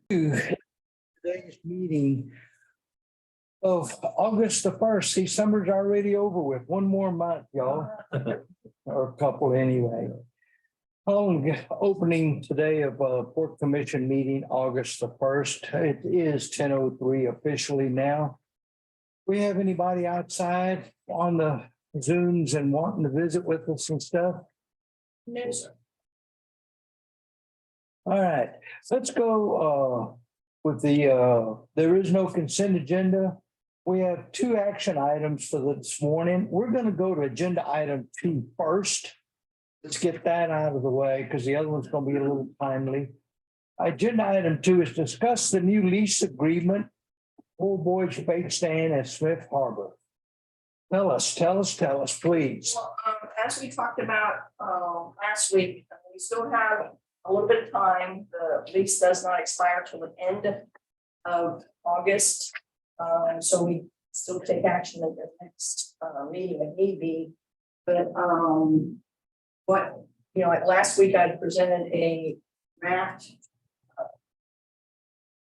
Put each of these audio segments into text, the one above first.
to today's meeting of August the 1st. See, summer's already over with. One more month, y'all, or a couple anyway. Opening today of Port Commission meeting, August the 1st. It is 10:03 officially now. We have anybody outside on the Zooms and wanting to visit with us and stuff? No, sir. All right, let's go with the there is no consent agenda. We have two action items for this morning. We're going to go to agenda item 2 first. Let's get that out of the way because the other one's going to be a little timely. Agenda item 2 is discuss the new lease agreement, Old Boys Bait Stand at Smith Harbor. Tell us, please. Well, as we talked about last week, we still have a little bit of time. The lease does not expire till the end of August. So we still take action at the next meeting if need be. But like last week I presented a draft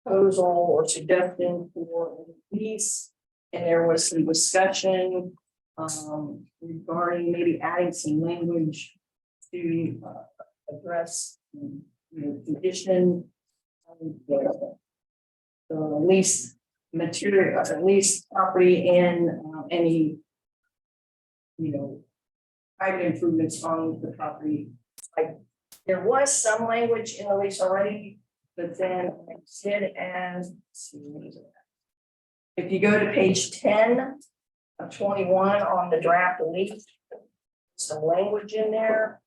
proposal or suggestion for a lease, and there was some discussion regarding maybe adding some language to address condition the lease material, at least property and any private improvements on the property. Like there was some language in the lease already, but then I did add, if you go to page 10 of 21 on the draft lease, some language in there.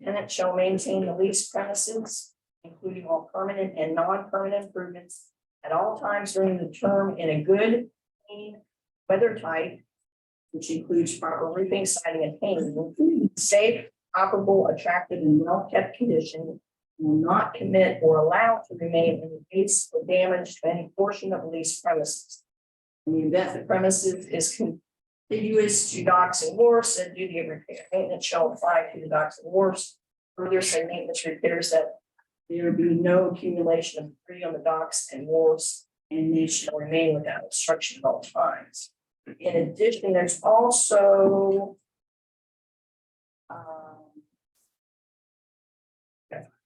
Tenant shall maintain the lease premises, including all permanent and non-permanent improvements at all times during the term in a good, clean, weather tight, which includes proper roofing, siding, and painting, safe, operable, attractive, and well-kept condition, will not commit or allow to remain in the case or damage to any portion of the leased premises. In the event the premises is contiguous to docks and wharfs, and duty of repair maintenance shall apply to the docks and wharfs. Further, say maintenance repairs that there be no accumulation of debris on the docks and wharfs, and they shall remain without obstruction at all times. In addition, there's also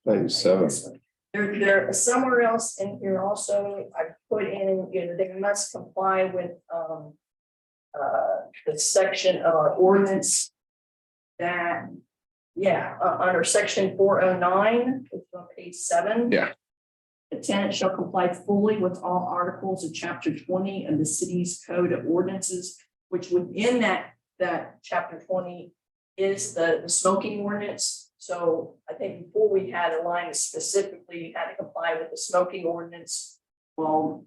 Page 7. there somewhere else in here also, I put in, they must comply with the section of our ordinance that, under section 409, which is on page 7. Yeah. The tenant shall comply fully with all articles of chapter 20 of the city's code of ordinances, which within that chapter 20 is the smoking ordinance. So I think before we had a line specifically, you had to comply with the smoking ordinance. Well,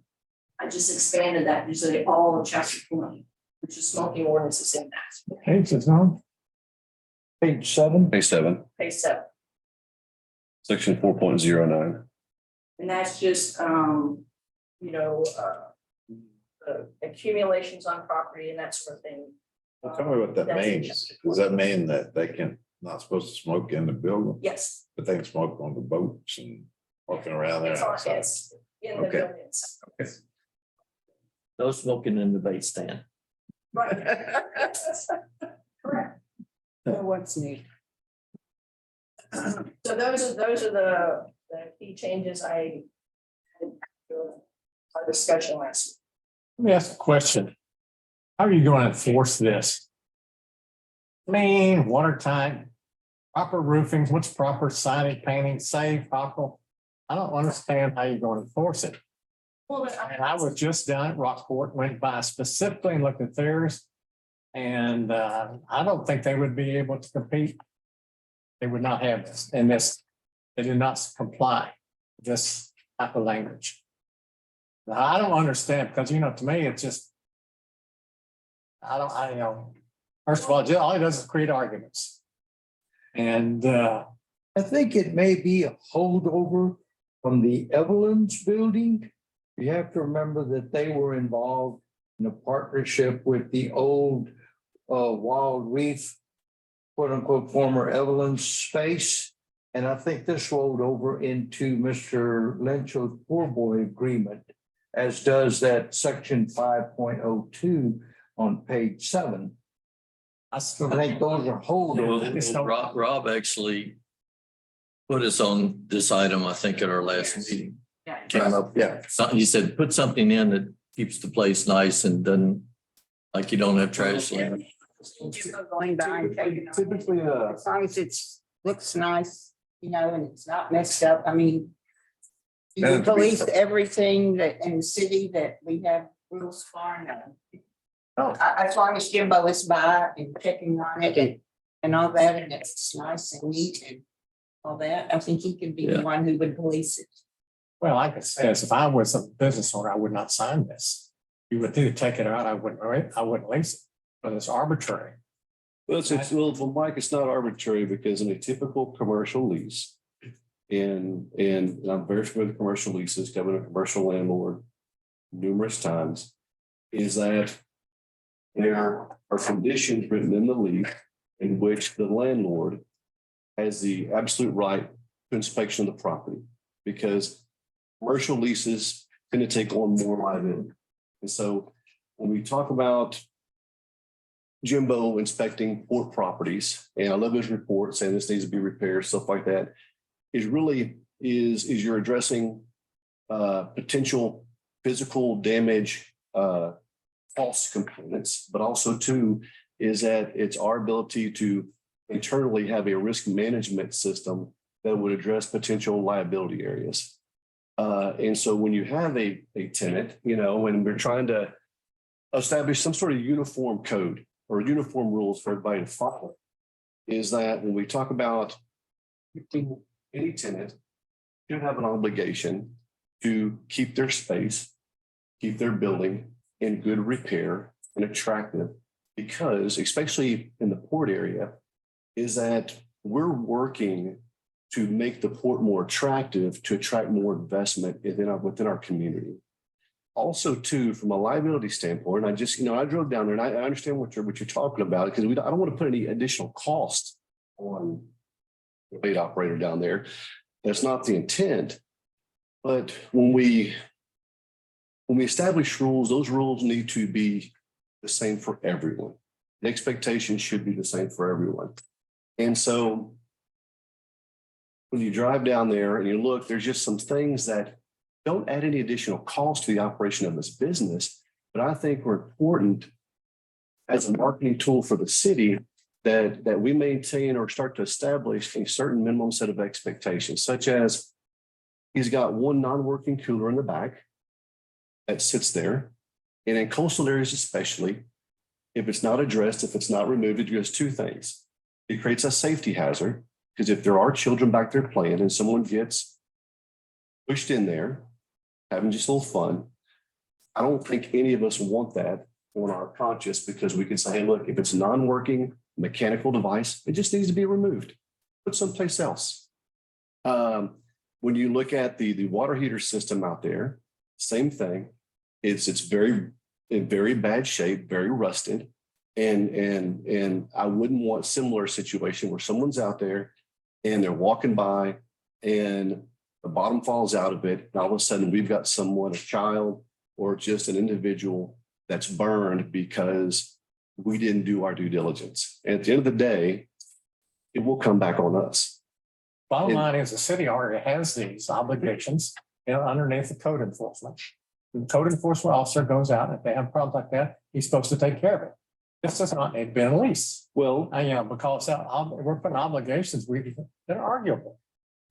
I just expanded that to say all of chapter 20, which is smoking ordinance is in that. Page is on. Page 7. Page 7, Page 7. section 4.09. And that's just, accumulations on property and that sort of thing. Well, tell me what that means. Does that mean that they can, not supposed to smoke in the building, Yes. but they can smoke on the boats and walking around there It's on, outside? it's in the Okay. buildings. No smoking in the bait stand. Right. Correct. What's neat? So those are the key changes I had in our discussion last week. Let me ask a question. How are you going to enforce this? Clean, watertight, proper roofing, what's proper siding, painting, safe, optical? I don't understand how you're going to enforce it. Well, And I was just down at Rockport, went by specifically and looked at theirs. And I don't think they would be able to compete. They would not have this, and this, they did not comply with this type of language. Now, I don't understand, because to me, it's just. First of all it does is create arguments. And I think it may be a holdover from the Evelyn's building. You have to remember that they were involved in a partnership with the old Wild Reef, quote unquote, former Evelyn's space. And I think this rolled over into Mr. Lynch's poor boy agreement, as does that section 5.02 on page 7. I still I think those are holdovers. Rob actually put us on this item, I think, at our last meeting. Yeah. Came up, Yeah. he said, put something in that keeps the place nice and doesn't, like you don't have trash. in it. Going by and taking off. Typically, As long as it's, looks nice, you know, and it's not messed up, I mean. You And to be- police everything that in the city that we have rules for, no. As long as Jimbo is by and checking on it and all that, and it's nice and neat and all that, I think he could be the Yeah. one who would police it. Well, like I said, if I was a business owner, I would not sign this. You would either take it out, I wouldn't lease it, but it's arbitrary. well, for Mike, it's not arbitrary because in a typical commercial lease. And I'm very familiar with commercial leases, having a commercial landlord numerous times, is that there are conditions written in the lease in which the landlord has the absolute right to inspection of the property. Because commercial leases tend to take on more liability. And so when we talk about Jimbo inspecting port properties, and I love his report saying this needs to be repaired, stuff like that, is you're addressing potential physical damage, false components, but also too, is that it's our ability to internally have a risk management system that would address potential liability areas. And so when you have a tenant, you know, and we're trying to establish some sort of uniform code or uniform rules for everybody to follow, is that when we talk about any tenant should have an obligation to keep their space, keep their building in good repair and attractive, because especially in the port area, is that we're working to make the port more attractive, to attract more investment within our community. Also, too, from a liability standpoint, I just, I drove down there and I understand what you're talking about, because I don't want to put any additional cost on the bait operator down there. That's not the intent. But when we establish rules, those rules need to be the same for everyone. The expectation should be the same for everyone. And so when you drive down there and you look, there's just some things that don't add any additional cost to the operation of this business, but I think are important as a marketing tool for the city, that we maintain or start to establish a certain minimum set of expectations, such as he's got one non-working cooler in the back that sits there. And in coastal areas especially, if it's not addressed, if it's not removed, it does two things. It creates a safety hazard, because if there are children back there playing and someone gets pushed in there, having just a little fun, I don't think any of us want that on our conscience, because we can say, hey, look, if it's a non-working mechanical device, it just needs to be removed, put someplace else. When you look at the water heater system out there, same thing. It's in very bad shape, very rusted. And I wouldn't want a similar situation where someone's out there and they're walking by and the bottom falls out of it. And all of a sudden we've got someone, a child or just an individual that's burned because we didn't do our due diligence. And at the end of the day, it will come back on us. Bottom line is the city already has these obligations, underneath the code enforcement. The code enforcement officer goes out, if they have problems like that, he's supposed to take care of it. This does not need to be a lease. Well, Because we're putting obligations, they're arguable.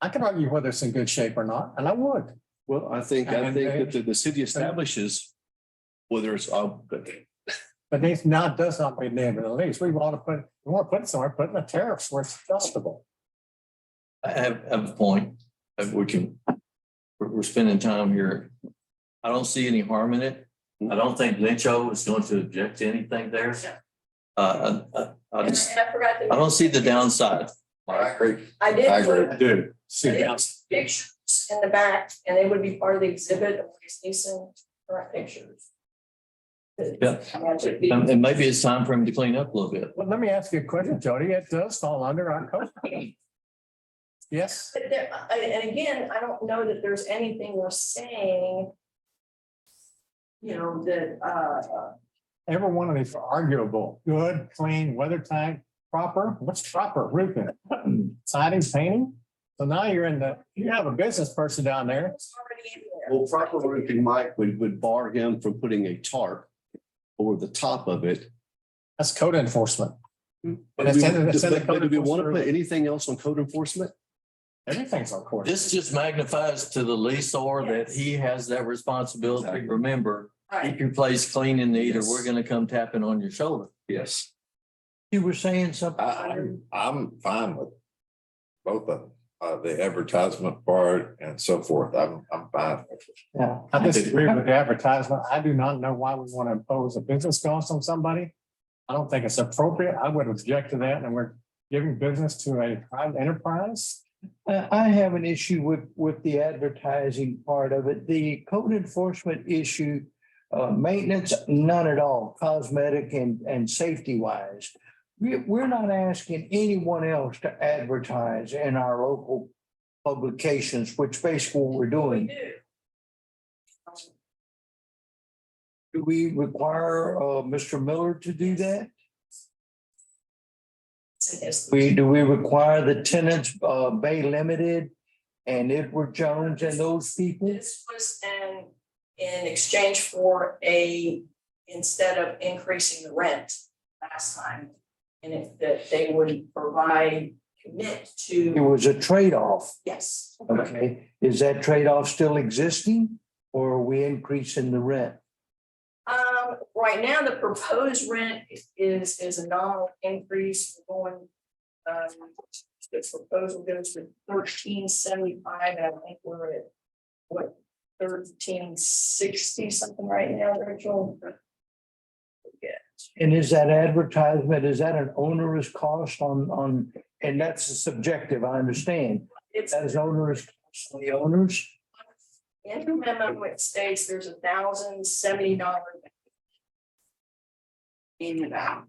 I can argue whether it's in good shape or not, and I would. well, I think that the city establishes whether it's But this now does not be named in the lease. We want to put it somewhere, put in the tariffs where it's adjustable. I have a point. We're spending time here. I don't see any harm in it. I don't think Lyncho is going to object to anything there. I don't see the downside. I agree. I did put Do. See the outs- pictures in the back, and they would be part of the exhibit of these current pictures. Yeah. And maybe it's time for him to clean up a little bit. Well, let me ask you a question, Jody. It does fall under our code. Yes, But there, and again, I don't know that there's anything we're saying. You know, that, every one of these are arguable, good, clean, weather tight, proper. What's proper? Roofing, siding, painting. So now you have a business person down there. it's already in there. Well, proper roofing, Mike, would bar him from putting a tarp over the top of it. That's code enforcement. But That's do in- that's in the we- but do we code want to put enforcement. anything else on code enforcement? Everything's on court. This just magnifies to the leaseor that Yes. he has that responsibility. Exactly. Remember, keep Right. your place clean and neat, or Yes. we're gonna come tapping on your shoulder. Yes. You were saying something? I'm fine with both of them, the advertisement part and so forth. I'm fine with it. Yeah. I disagree with the advertisement. I do not know why we want to impose a business cost on somebody. I don't think it's appropriate. I would object to that, and we're giving business to a private enterprise. I have an issue with the advertising part of it. The code enforcement issue, maintenance, none at all, cosmetic and safety wise. We're not asking anyone else to advertise in our local publications, which basically what we're We doing. do. Do we require Mr. Miller to do that? It's in his- Do we require the tenants, Bay Limited and Edward Jones and those people? This was in exchange for instead of increasing the rent last time. And if that they would commit It to, was a trade-off. yes. Okay, is that trade-off still existing or are we increasing the rent? Right now, the proposed rent is a nominal increase. We're going, the proposal goes to 13.75, and I think we're at what, 13.60 something right now, Rachel? Yeah. And is that advertisement, is that an onerous cost on, and that's subjective, I understand. It's That is onerous cost on the owners? in the memo, it states there's $1,070 in the back.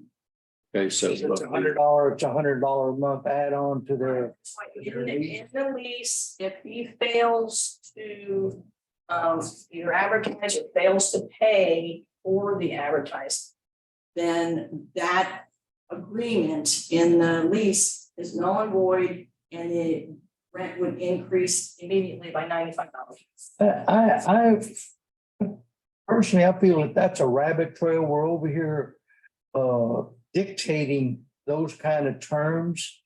Okay, so. It's $100, it's $100 a month add-on to their. In the lease, if he fails to either advertise or fails to pay for the advertising, then that agreement in the lease is null and void, and the rent would increase immediately by $95. I personally, I feel that that's a rabbit trail. We're over here dictating those kind of terms.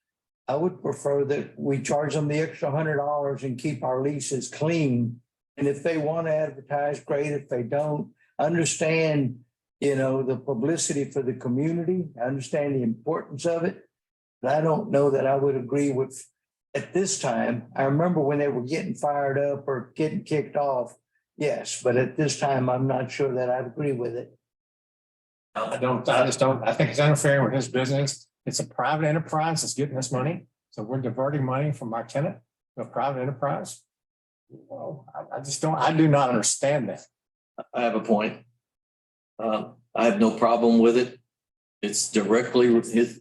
I would prefer that we charge them the extra $100 and keep our leases clean. And if they want to advertise, great. If they don't, understand, the publicity for the community. I understand the importance of it. But I don't know that I would agree with at this time. I remember when they were getting fired up or getting kicked off. Yes, but at this time, I'm not sure that I'd agree with it. I think it's unfair with his business. It's a private enterprise that's getting us money. So we're diverting money from our tenant to a private enterprise. Well, I do not understand that. I have a point. I have no problem with it. It's directly,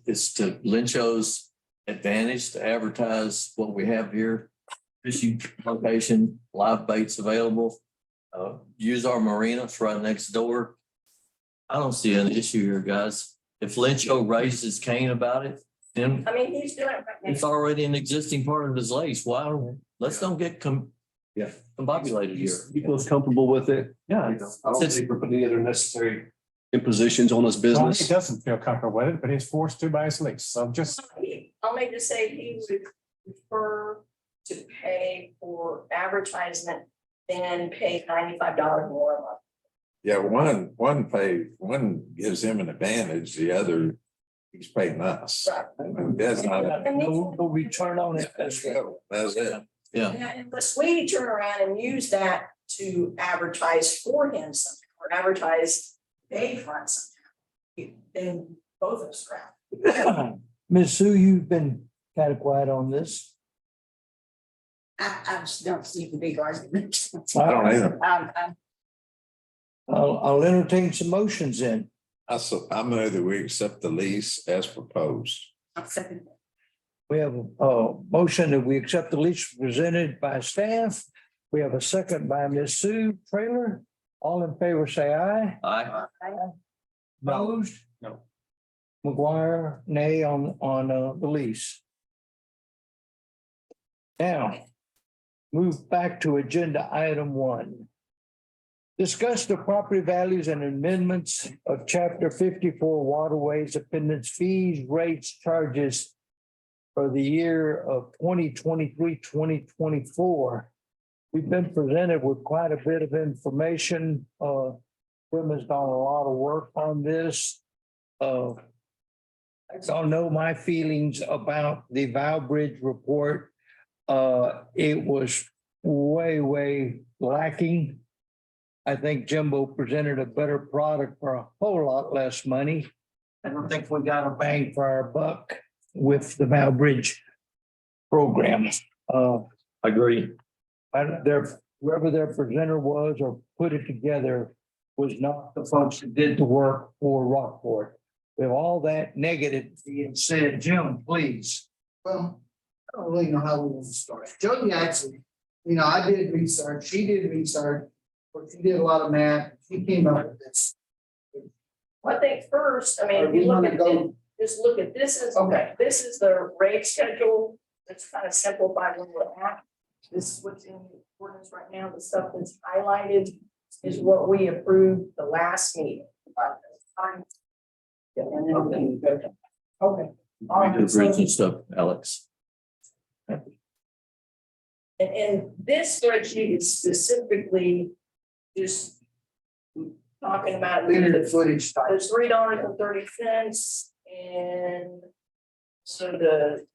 it's to Lencho's advantage to advertise what we have here. Fishing location, live baits available. Use our marina, it's right next door. I don't see an issue here, guys. If Lencho raises Cain about it, then I mean, he's doing it right now. it's already an existing part of his lease. Let's don't get combobulated here. He feels comfortable with it. Yeah. I don't think we're putting any other necessary impositions on his Well, business. he doesn't feel comfortable with it, but he's forced to by his lease. So just, I'll make this say he would prefer to pay for advertisement than pay $95 more a month. Yeah, one gives him an advantage, the other, he's paying us. Right. And that's not- No return on it. That's it. Yeah. Unless we turn around and use that to advertise for him somehow, or advertise Bayfront somehow, then both of us are out. Ms. Sue, you've been kind of quiet on this. I just don't see the big argument. I don't either. I'll entertain some motions in. I move that we accept the lease as proposed. I'll second that. We have a motion that we accept the lease presented by staff. We have a second by Ms. Sue Trailer. All in favor, say aye. Aye. Opposed? No. McGuire, nay on the lease. Now, move back to agenda item 1. Discuss the property values and amendments of chapter 54 waterways, appendix fees, rates, charges for the year of 2023, 2024. We've been presented with quite a bit of information. Tim has done a lot of work on this. I don't know my feelings about the Val Bridge report. It was way lacking. I think Jimbo presented a better product for a whole lot less money. I don't think we got a bang for our buck with the Val Bridge program. Agree. Whoever their presenter was or put it together was not the folks that did the work for Rockport. With all that negative being said, Jim, please. Well, I don't really know how we want to start. Jody actually, I did research, she did research, but she did a lot of math, she came up with this. I think first, I mean, if We you look wanna at, go- just look at, this is, Okay. this is the rate schedule. It's kind of simplified when we're at. This is what's in the ordinance right now. The stuff that's highlighted is what we approved the last meeting. Yeah, and then we go to- Okay. All We right, do so- bridge and stuff, Alex. And this spreadsheet is specifically just talking about Linear footage type. there's $3.30 and so the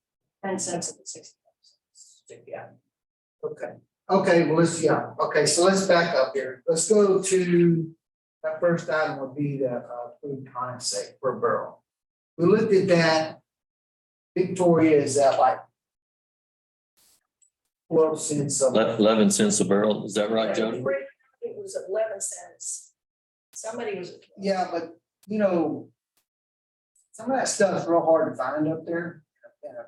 10 cents of the 60 cents. Yeah. Okay, well, so let's back up here. Let's go to, that first item would be the food condensate per barrel. We looked at that. Victoria is at like 12 cents. 11 cents a barrel. Is that right, Jody? It was 11 cents. Somebody was. Yeah, but some of that stuff's real hard to find up there. And a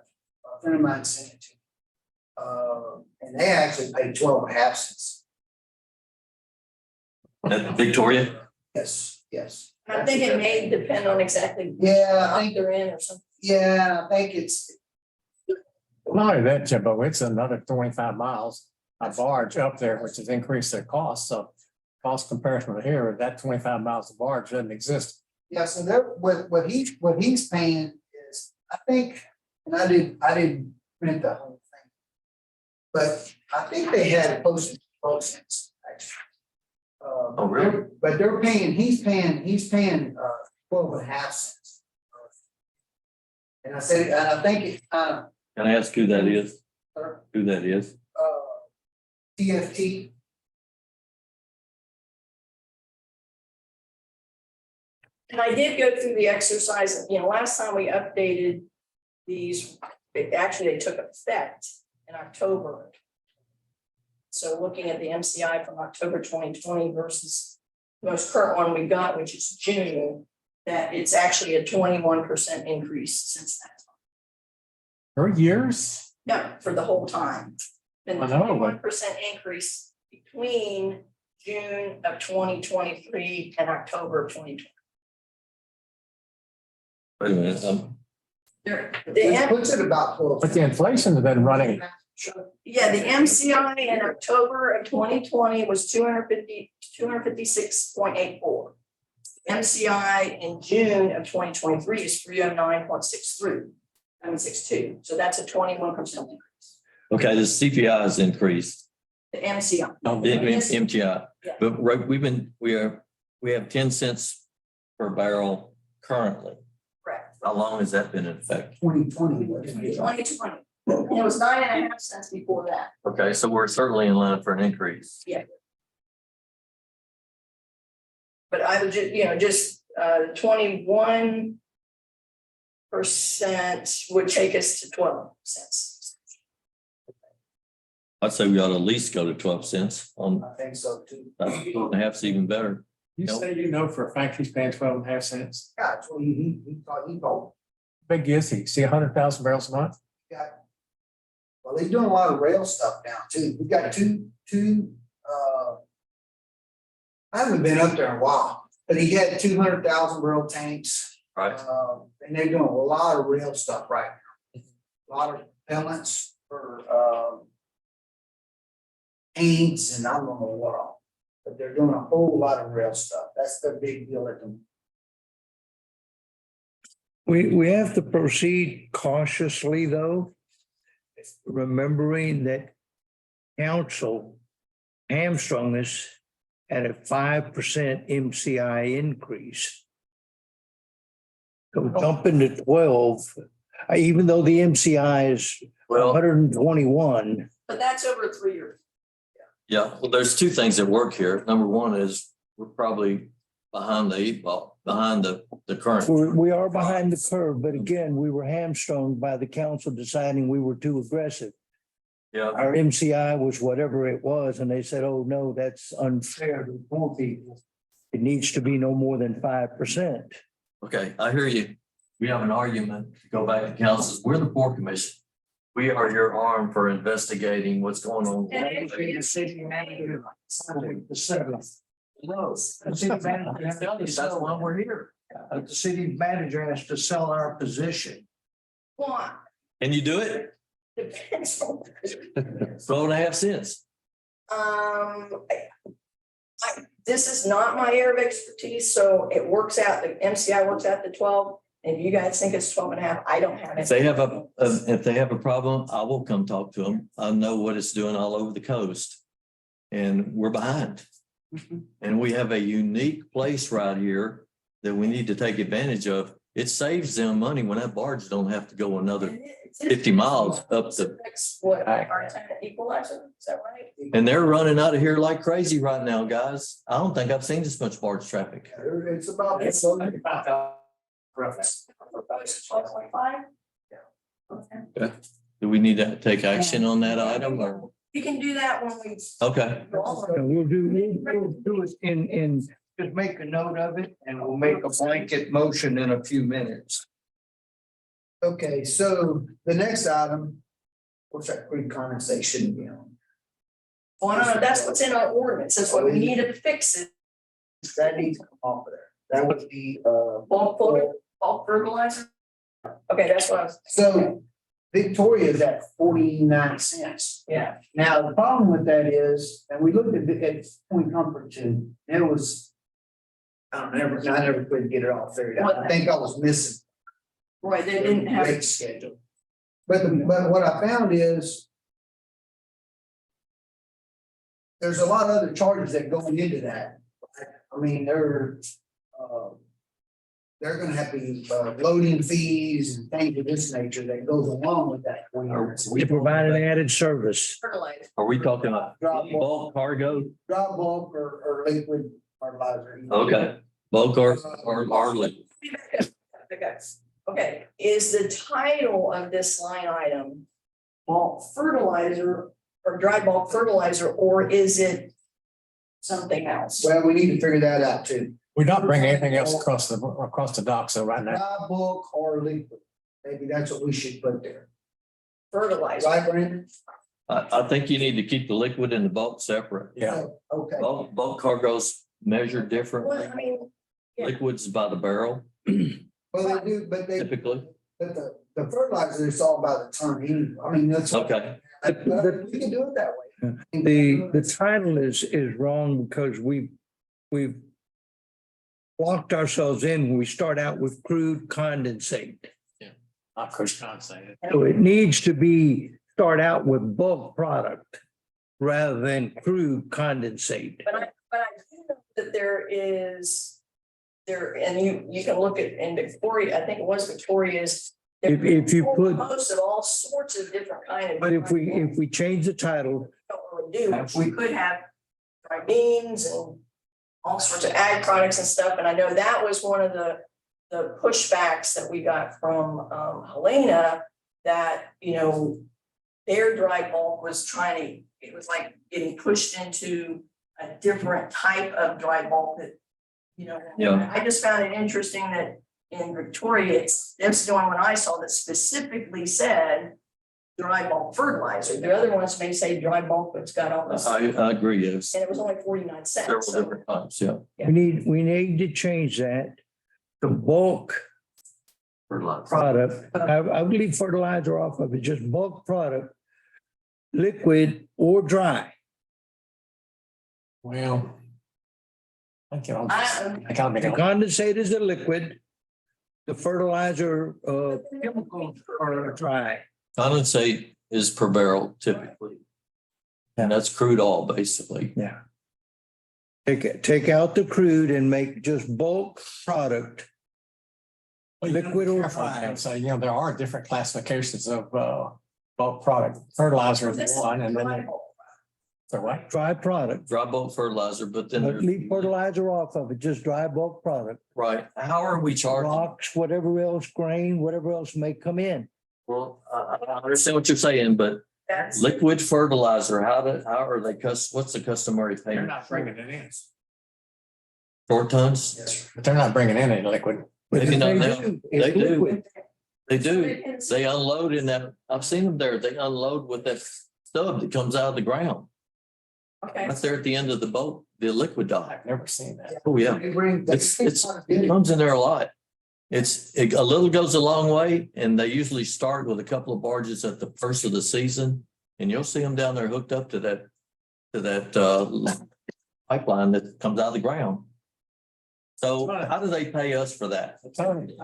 friend of mine sent it to me. And they actually paid 12.5 cents. At Victoria? Yes. I think it may depend on exactly. Yeah, I what think, they're in or something. I think it's, Not only that, Jimbo, it's another 25 miles a barge up there, which has increased their cost. So cost comparison here, that 25 miles of barge doesn't exist. yeah, so there, what he's paying is, I think, and I didn't print the whole thing. But I think they had it posted 12 cents, actually. Oh, really? But he's paying 12.5 cents. And I said, and I think it Can I ask who that is? Who that is? TFT. And I did go through the exercise, last time we updated these, they took effect in October. So looking at the MCI from October 2020 versus the most current one we got, which is June, that it's actually a 21% increase since that time. 3 years? No, for the whole time. And I the know, but- 21% increase between June of 2023 and October of 2020. Wait a minute. Which puts it about 12. But the inflation has been running. Yeah, the MCI in October of 2020 was 256.84. MCI in June of 2023 is 309.62. So that's a 21% increase. Okay, the CPI has increased, The MCI. the MTI. Yeah. But right, we have 10 cents per barrel currently. Correct. How long has that been in effect? 2020. 2020. And it was 9.5 cents before that. Okay, so we're certainly in line for an increase. But I would just 21% would take us to 12 cents. I'd say we ought to at least go to 12 cents on, I think so too. 12.5's even better. You say for a fact he's paying 12.5 cents. Yeah, that's what he thought he told. Big is he? See 100,000 barrels a month? got, well, they're doing a lot of rail stuff now too. We got two, I haven't been up there in a while, but he had 200,000 barrel tanks. Right. And they're doing a lot of rail stuff right now. A lot of pellets for, paints and I don't know what all. But they're doing a whole lot of rail stuff. That's the big deal at the. We have to proceed cautiously, though, remembering that council hamstrung us at a 5% MCI increase. So jumping to 12, even though the MCI is Well, 121. But that's over a 3 year. yeah, well, there's two things that work here. Number one is we're probably behind the eight ball, behind the current. We are behind the curve, but again, we were hamstrung by the council deciding we were too aggressive. Yeah, Our MCI was whatever it was, and they said, oh, no, that's unfair to poor people. It needs to be no more than 5%. okay, I hear you. We have an argument to go back to council. We're the Port Commission. We are your arm for investigating what's going on. The city manager, the seventh. No, the city manager has to That's sell- why we're here. The city manager has to sell our position. Why? Can you do it? Depends on. 12.5 cents. This is not my area of expertise, so it works out, the MCI works out to 12. And if you guys think it's 12.5, I don't have it. If they have a problem, I will come talk to them. I know what it's doing all over the coast. And we're behind. And we have a unique place right here that we need to take advantage of. It saves them money when that barge don't have to go another 50 miles up the, That's what our tenant equalizer, is that right? and they're running out of here like crazy right now, guys. I don't think I've seen this much barge traffic. It's about. It's about. 12.5? Okay. Do we need to take action on that item or? You can do that when we. Okay, And we'll do it in, just make a note of it and we'll make a blanket motion in a few minutes. Okay, so the next item, what's that creek condensation be on? Well, no, that's what's in our ordinance. That's what we need to fix it. That needs to come off of there. That would be, Bulk fertilizer. Okay, that's what I was, so Victoria's at 49 cents. yeah. Now, the problem with that is, and we looked at Point Comfort too, there was. I never could get it all figured out. I think I was missing. Right, they didn't have. Rate schedule. But what I found is. There's a lot of other charges that go into that. I mean, they're gonna have to be loading fees and things of this nature that goes along with that. We provide an added service. Fertilizer. are we talking about Drop bulk cargo? Drop bulk or liquid fertilizer. Okay, bulk or liquid. Okay, is the title of this line item bulk fertilizer or dry bulk fertilizer, or is it something else? Well, we need to figure that out too. We're not bringing anything else across the dock, so right now. Dry bulk or liquid. Maybe that's what we should put there. Fertilizer. Right, Brandon? I think you need to keep the liquid and the bulk separate. Yeah. Okay. Bulk cargo's measured differently. Well, I mean, yeah. Liquids by the barrel Well, they do, but typically. the fertilizer is all by the ton. I mean, that's. Okay. But we can do it that way. The title is wrong because we've locked ourselves in when we start out with crude condensate. Not Coach Johnson. So it needs to start out with bulk product rather than crude condensate. But I do know that there is, and you can look at, in Victoria, I think it was Victoria's. If you put- Posted all sorts of different kind of. But if we change the title, Don't really do, we could have dry beans and all sorts of ag products and stuff, and I know that was one of the pushbacks that we got from Helena, that, you know, their dry bulk was it was like getting pushed into a different type of dry bulk that, you know. Yeah. I just found it interesting that in Victoria, that's the only one I saw that specifically said dry bulk fertilizer. The other ones may say dry bulk, but it's got all this, and I agree, yes. it was only 49 Several cents. So different times, yeah. We need to change that. The bulk product, I would leave fertilizer off of it, just bulk product, liquid or dry. Well. I can't. I- I can't The make it. condensate is a liquid. The fertilizer, chemicals are dry. Condensate is per barrel typically. And that's crude oil, basically. Yeah. Take out the crude and make just bulk product. Liquid or dry. So, there are different classifications of bulk product. Fertilizer is This is one, and then dry there- bulk. so what? Dry product. Dry bulk fertilizer, but then But there's, leave fertilizer off of it, just dry bulk product. right, how are we charging? Rocks, whatever else, grain, whatever else may come in. Well, I understand what you're saying, but That's, liquid fertilizer, how are they what's the customary They're payment? not bringing it in. Short tons? But they're not bringing in any liquid. But Maybe if not they now. do, it's They do. liquid. They do. They unload in that, I've seen them there. They unload with that stub that comes out of the ground. okay. Right there at the end of the boat, the liquid dock. I've never seen that. Oh, yeah. They bring- It comes in there a lot. A little goes a long way, and they usually start with a couple of barges at the first of the season. And you'll see them down there hooked up to that pipeline that comes out of the ground. So how do they pay us for that? Pardon me?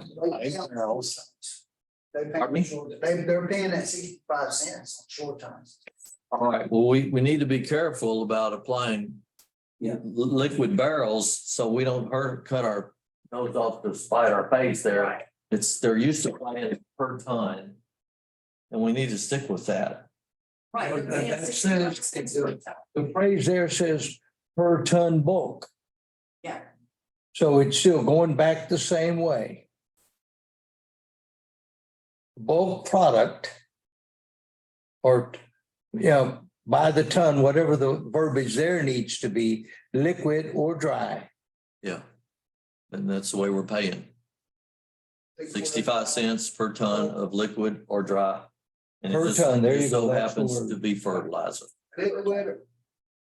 They're paying that 65 cents on short times. All right, well, we need to be careful about applying liquid barrels, so we don't cut our nose off to spite our face there. They're used to paying per ton. And we need to stick with that. Right. But that says- The phrase there says per ton bulk. Yeah. So it's still going back the same way. Bulk product. Or, by the ton, whatever the verbiage there needs to be, liquid or dry. Yeah. And that's the way we're paying. 65 cents per ton of liquid or dry. And it Per just ton, there you just go, so that's the happens word. to be fertilizer. Liquid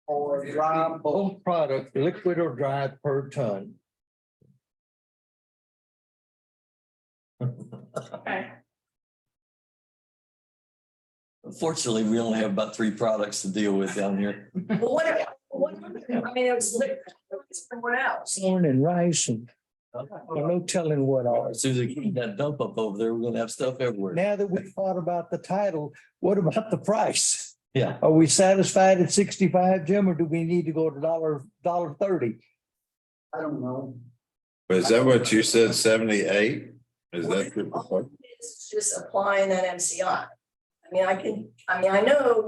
or dry bulk. Bulk product, liquid or dry per ton. Okay. Unfortunately, we only have about 3 products to deal with down here. Well, what, I mean, it was liquid, it's someone else. Corn and rice and no telling what all. As soon as we get that dump up over there, we're gonna have stuff everywhere. Now that we've thought about the title, what about the price? Yeah. Are we satisfied at 65, Jim, or do we need to go to $1.30? I don't know. But is that what you said, 78? Is that your proposal? It's just applying that MCI. I know,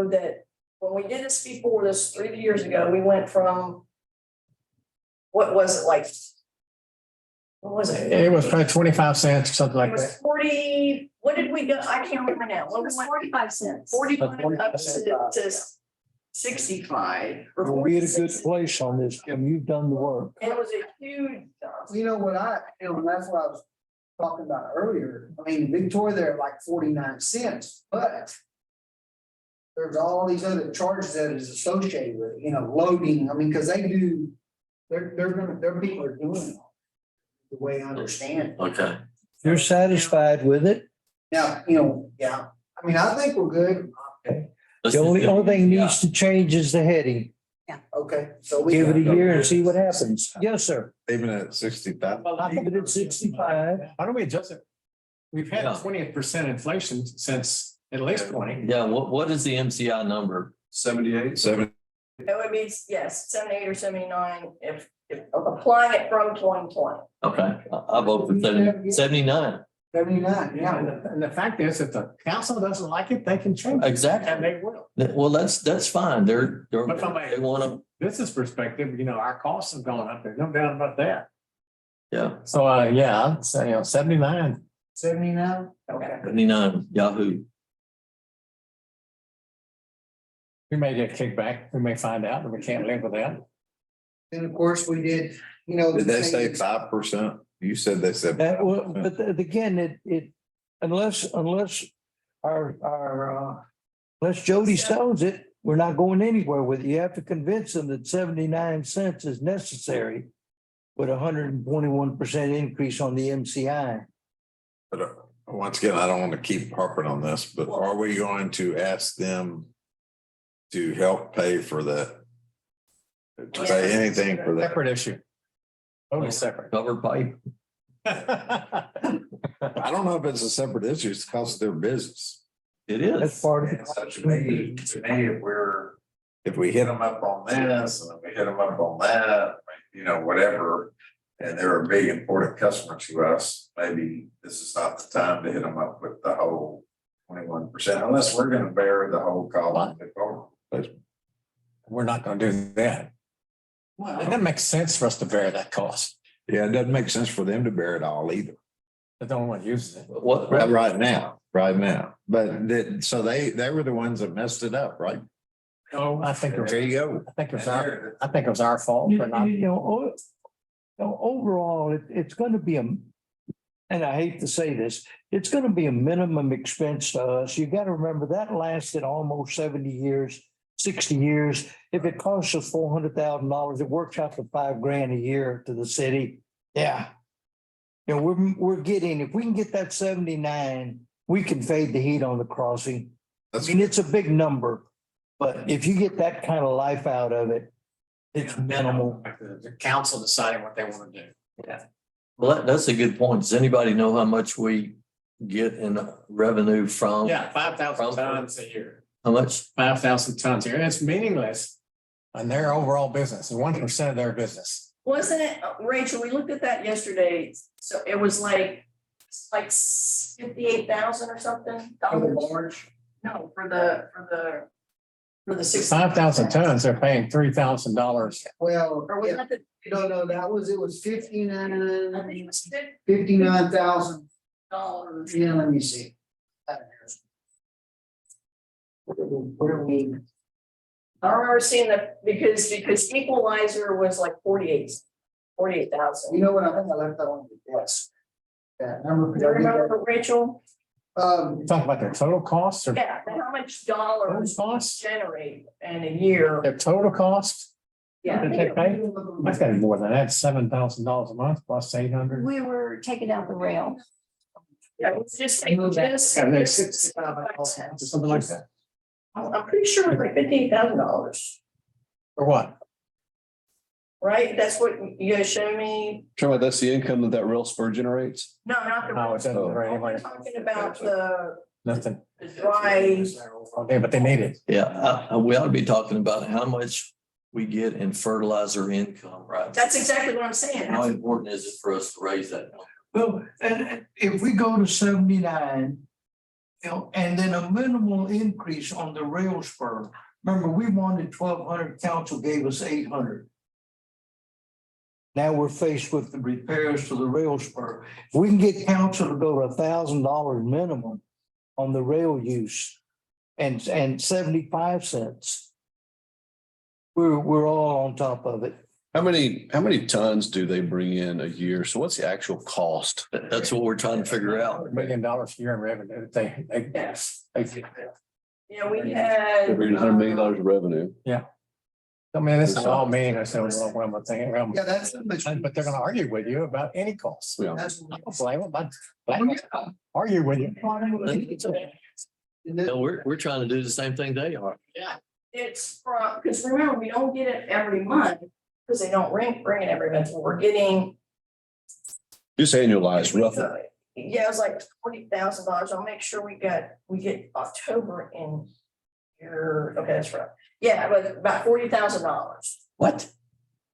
that when we did this before, this 3 years ago, we went from. What was it like? What was it? It was probably 25 cents or something It like was that. 40, what did we go? I can't remember now. What was 45 cents? 45 up to 65. or We're in a good 46. place on this, Jim. You've done the work. And it was a huge. You know what that's what I was talking about earlier. I mean, Victoria, they're like 49 cents, but there's all these other charges that is associated with it, loading. I mean, because their people are doing it the way I understand it. Okay. You're satisfied with it? Now, yeah, I mean, I think we're good. The only thing needs to change is the heading. Okay, so we. Give it a year and see what happens. Yes, sir. Even at 65? I think it's 65. Why don't we adjust it? We've had Yeah. 20% inflation since at least 20. Yeah, what is the MCI number? 78? 70? It would be, yes, 78 or 79 if applying it from 2020. Okay, I vote for 79. 79, yeah. And the fact is, if the council doesn't like it, they can change it. Exactly. And they will. Well, that's fine. They want to, Business perspective, our costs have gone up. There's no doubt about that. yeah, So, I'd say, 79. 79? Okay. 79 Yahoo. We may get kickback. We may find out that we can't live with that. And of course, we did, Did they say 5%? You said they said. That 5%. but again, unless unless Jody sells it, we're not going anywhere with it. You have to convince them that 79 cents is necessary with 121% increase on the MCI. But once again, I don't want to keep harping on this, but are we going to ask them to help pay for that? To pay anything for that? Separate issue. Totally separate. Covered pipe. I don't know if it's a separate issue, it's because of their business. It That's is. part of it. So to me, if we hit them up on this and then we hit them up on that, you know, whatever. And they're a big important customer to us, maybe this is not the time to hit them up with the whole 21%, unless we're gonna bear the whole cost. We're not gonna do that. It doesn't make sense for us to bear that cost. Yeah, it doesn't make sense for them to bear it all either. I don't want to use it. What, Right now. But so they were the ones that messed it up, right? No, I think it was, There you go. I think it was our fault for not. Overall, it's gonna be and I hate to say this, it's gonna be a minimum expense to us. You gotta remember that lasted almost 70 years, 60 years. If it costs us $400,000, it works out to $5,000 a year to the city. Yeah. You know, we're getting, if we can get that 79, we can fade the heat on the crossing. I mean, it's a big number, but if you get that kind of life out of it, it's minimal. The council deciding what they want to do. well, that's a good point. Does anybody know how much we get in revenue from? Yeah, 5,000 tons a year. How much? 5,000 tons a year. It's meaningless on their overall business, 1% of their business. Wasn't it, Rachel, we looked at that yesterday, so it was like 58,000 or something. No, for the 5,000 tons, they're paying $3,000. Well, Or was yeah, that the? no, it was I think it was $59,000. $50. Yeah, let me see. Where we? I remember seeing that because equalizer was like 48,000. You know what, I think I left that on the desk. That number. Do you remember, Rachel? Talk about their total costs or Yeah, how much dollars Total cost? generate in a year? their total cost? Yeah. Did they pay? I've got more than that, $7,000 a month plus 800. We were taking out the rail. Yeah, it's just take this. Yeah, they're $65, something like that. I'm pretty sure it's like $58,000, For what? right? That's what you guys showed me. Talking about that's the income that rail spur generates. No, not the. No, it doesn't. Right, I'm anyway. talking about the Nothing. dry. Okay, but they need it. Yeah, we ought to be talking about how much we get in fertilizer income, right? That's exactly what I'm saying. How important is it for us to raise that? Well, and if we go to 79, you know, and then a minimal increase on the rail spur. Remember, we wanted 1,200, council gave us 800. Now we're faced with the repairs to the rail spur. If we can get council to go to $1,000 minimum on the rail use and 75 cents. We're all on top of it. How many tons do they bring in a year? So what's the actual cost? That's what we're trying to figure out. $1 million a year in revenue. They. Yeah, we had. They bring $100 million of revenue. I mean, this is all meaningless. So what I'm thinking. Yeah, that's. But they're gonna argue with you about any costs. Yeah. That's. I don't blame them, but argue with you. No, we're trying to do the same thing they are. It's from, because remember, we don't get it every month, because they don't bring it every month, we're getting. Just annualized roughly. Yeah, it was like $40,000, I'll make sure we get October in here, okay, that's right. Yeah, but about $40,000. What?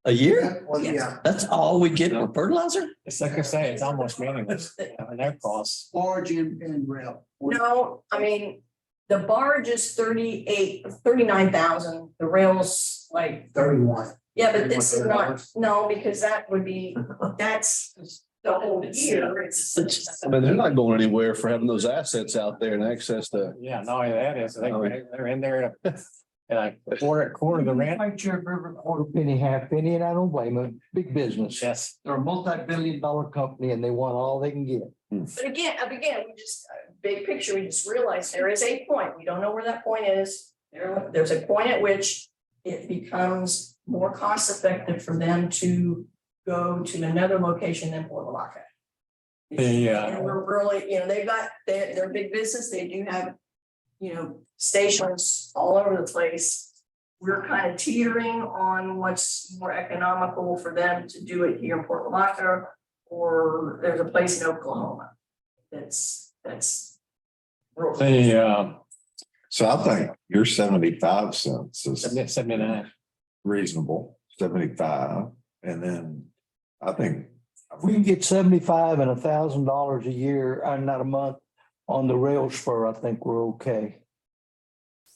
A year? Well, yeah, That's all we get for fertilizer? It's like I say, it's almost meaningless. I mean, their costs. origin and rail. No, I mean, the barge is 39,000, the rails like, 31. yeah, but this is not, no, because that would be, that's the whole year. I mean, they're not going anywhere for having those assets out there and access to. Yeah, no, that is, they're in there to And I quarter the rent. Fight your every quarter penny, half penny, and I don't blame them. Big business. Yes. They're a multi-billion-dollar company and they want all they can get. But again, we just, big picture, we just realized there is a point. We don't know where that point is. There's a point at which it becomes more cost effective for them to go to another location than Port Lavaca. And we're really, they're a big business. They do have, stations all over the place. We're kind of teetering on what's more economical for them to do it here in Port Lavaca, or there's a place in Oklahoma. That's. Real. So I think your 75 cents is 79. reasonable, 75, and then I think. If we can get $75 and $1,000 a year, not a month, on the rail spur, I think we're okay.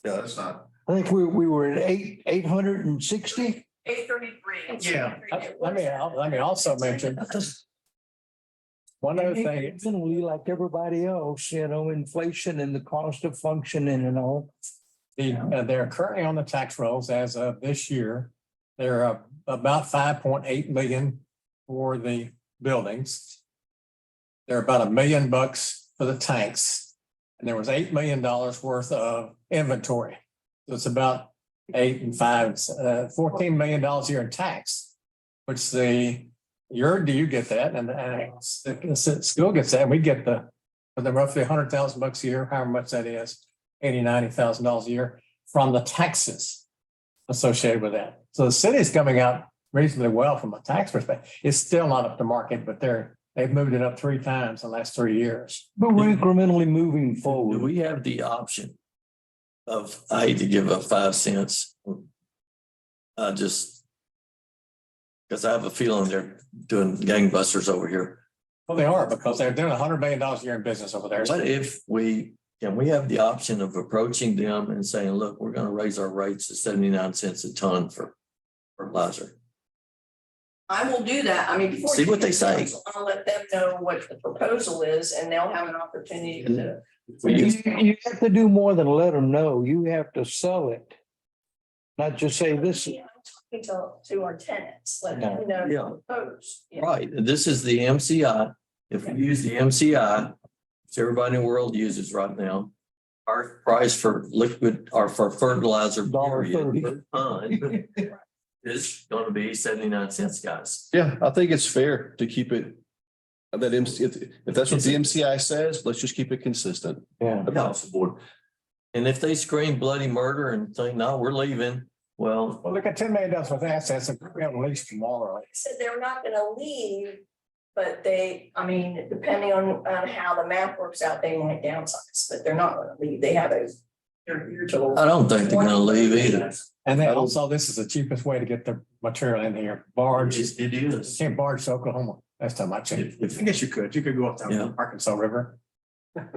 Yeah, that's not. I think we were at 860. 833. Yeah. Let me also mention. One other thing, Generally, like everybody else, inflation and the cost of functioning and all. they're currently on the tax rolls as of this year. They're about 5.8 million for the buildings. They're about $1 million for the tanks. And there was $8 million worth of inventory. So it's about 8 and 5, $14 million a year in tax, which do you get that? And the school gets that. We get for the roughly $100,000 a year, however much that is, $90,000 a year from the taxes associated with that. So the city is coming out reasonably well from a tax perspective. It's still not up to market, but they've moved it up 3 times in the last 3 years. But we're incrementally moving Do forward. we have the option of, I hate to give up 5 cents. Because I have a feeling they're doing gangbusters over here. Well, they are, because they're doing $100 million a year in business over there. What if can we have the option of approaching them and saying, look, we're going to raise our rates to 79 cents a ton for fertilizer? I will do that. I mean, before. See what they say. I'll let them know what the proposal is and they'll have an opportunity to. You have to do more than let them know. You have to sell it. Not just say this. Yeah, I'm talking to our tenants, let them know. Yeah. Propose. Yeah. Right, this is the MCI. If we use the MCI, which everybody in the world uses right now, our price for liquid or for fertilizer $1.30 per ton is going to be 79 cents, guys. Yeah, I think it's fair to keep it. That if that's what the MCI says, let's just keep it consistent. Yeah. Across the board. And if they scream bloody murder and think, no, we're leaving, well, Well, look at $10 million worth of assets that we have released tomorrow. Like I said, they're not gonna leave, but depending on how the math works out, they might downsize, but they're not gonna leave. They're here till. I don't think they're gonna leave either. And then also, this is the cheapest way to get the material in here. Barge. It is. Can't barge to Oklahoma. That's too much. I If- guess you could go up Yeah. the Arkansas River. A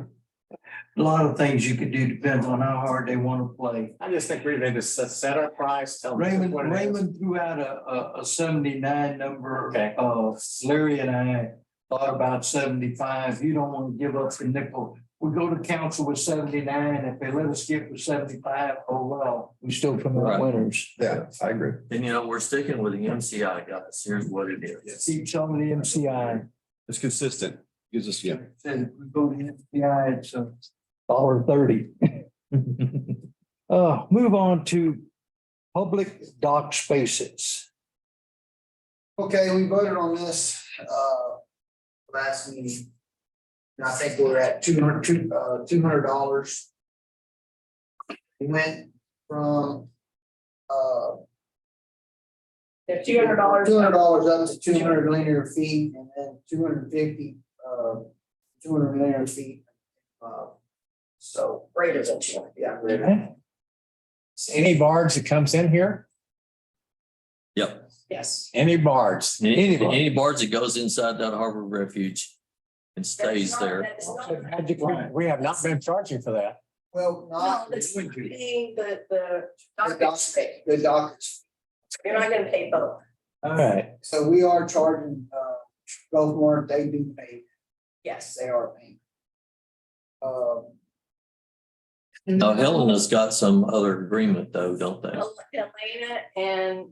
lot of things you could do depends on how hard they want to play. I just think we need to set our price. Tell them Raymond, what it is. Raymond threw out a 79 number. Okay. Larry and I thought about 75. You don't want to give up the nickel. We go to council with 79. If they let us get with 75, oh well, we still come out Right. winners. Yeah, I agree. And we're sticking with the MCI, guys. Here's what it is. Keep some of the MCI. It's consistent. Gives us, yeah. Said we go to MCI, it's $1.30. Move on to public dock spaces. Okay, we voted on this, last meeting. And I think we're at $200. We went from, They're $200. $200 up to 200 linear feet and then 250, 200 linear feet. So, Greater than 200, yeah. Any barge that comes in here, Yep. Yes. any barge. Any barge that goes inside that harbor refuge and stays there. We have not been charging for that. well, No, not. that's being the The docket dock, space. the dockage. You're not gonna pay both. All right. So we are charging, both more, they do pay, Yes. they are paying. Now Helena's got some other agreement though, don't they? Elena and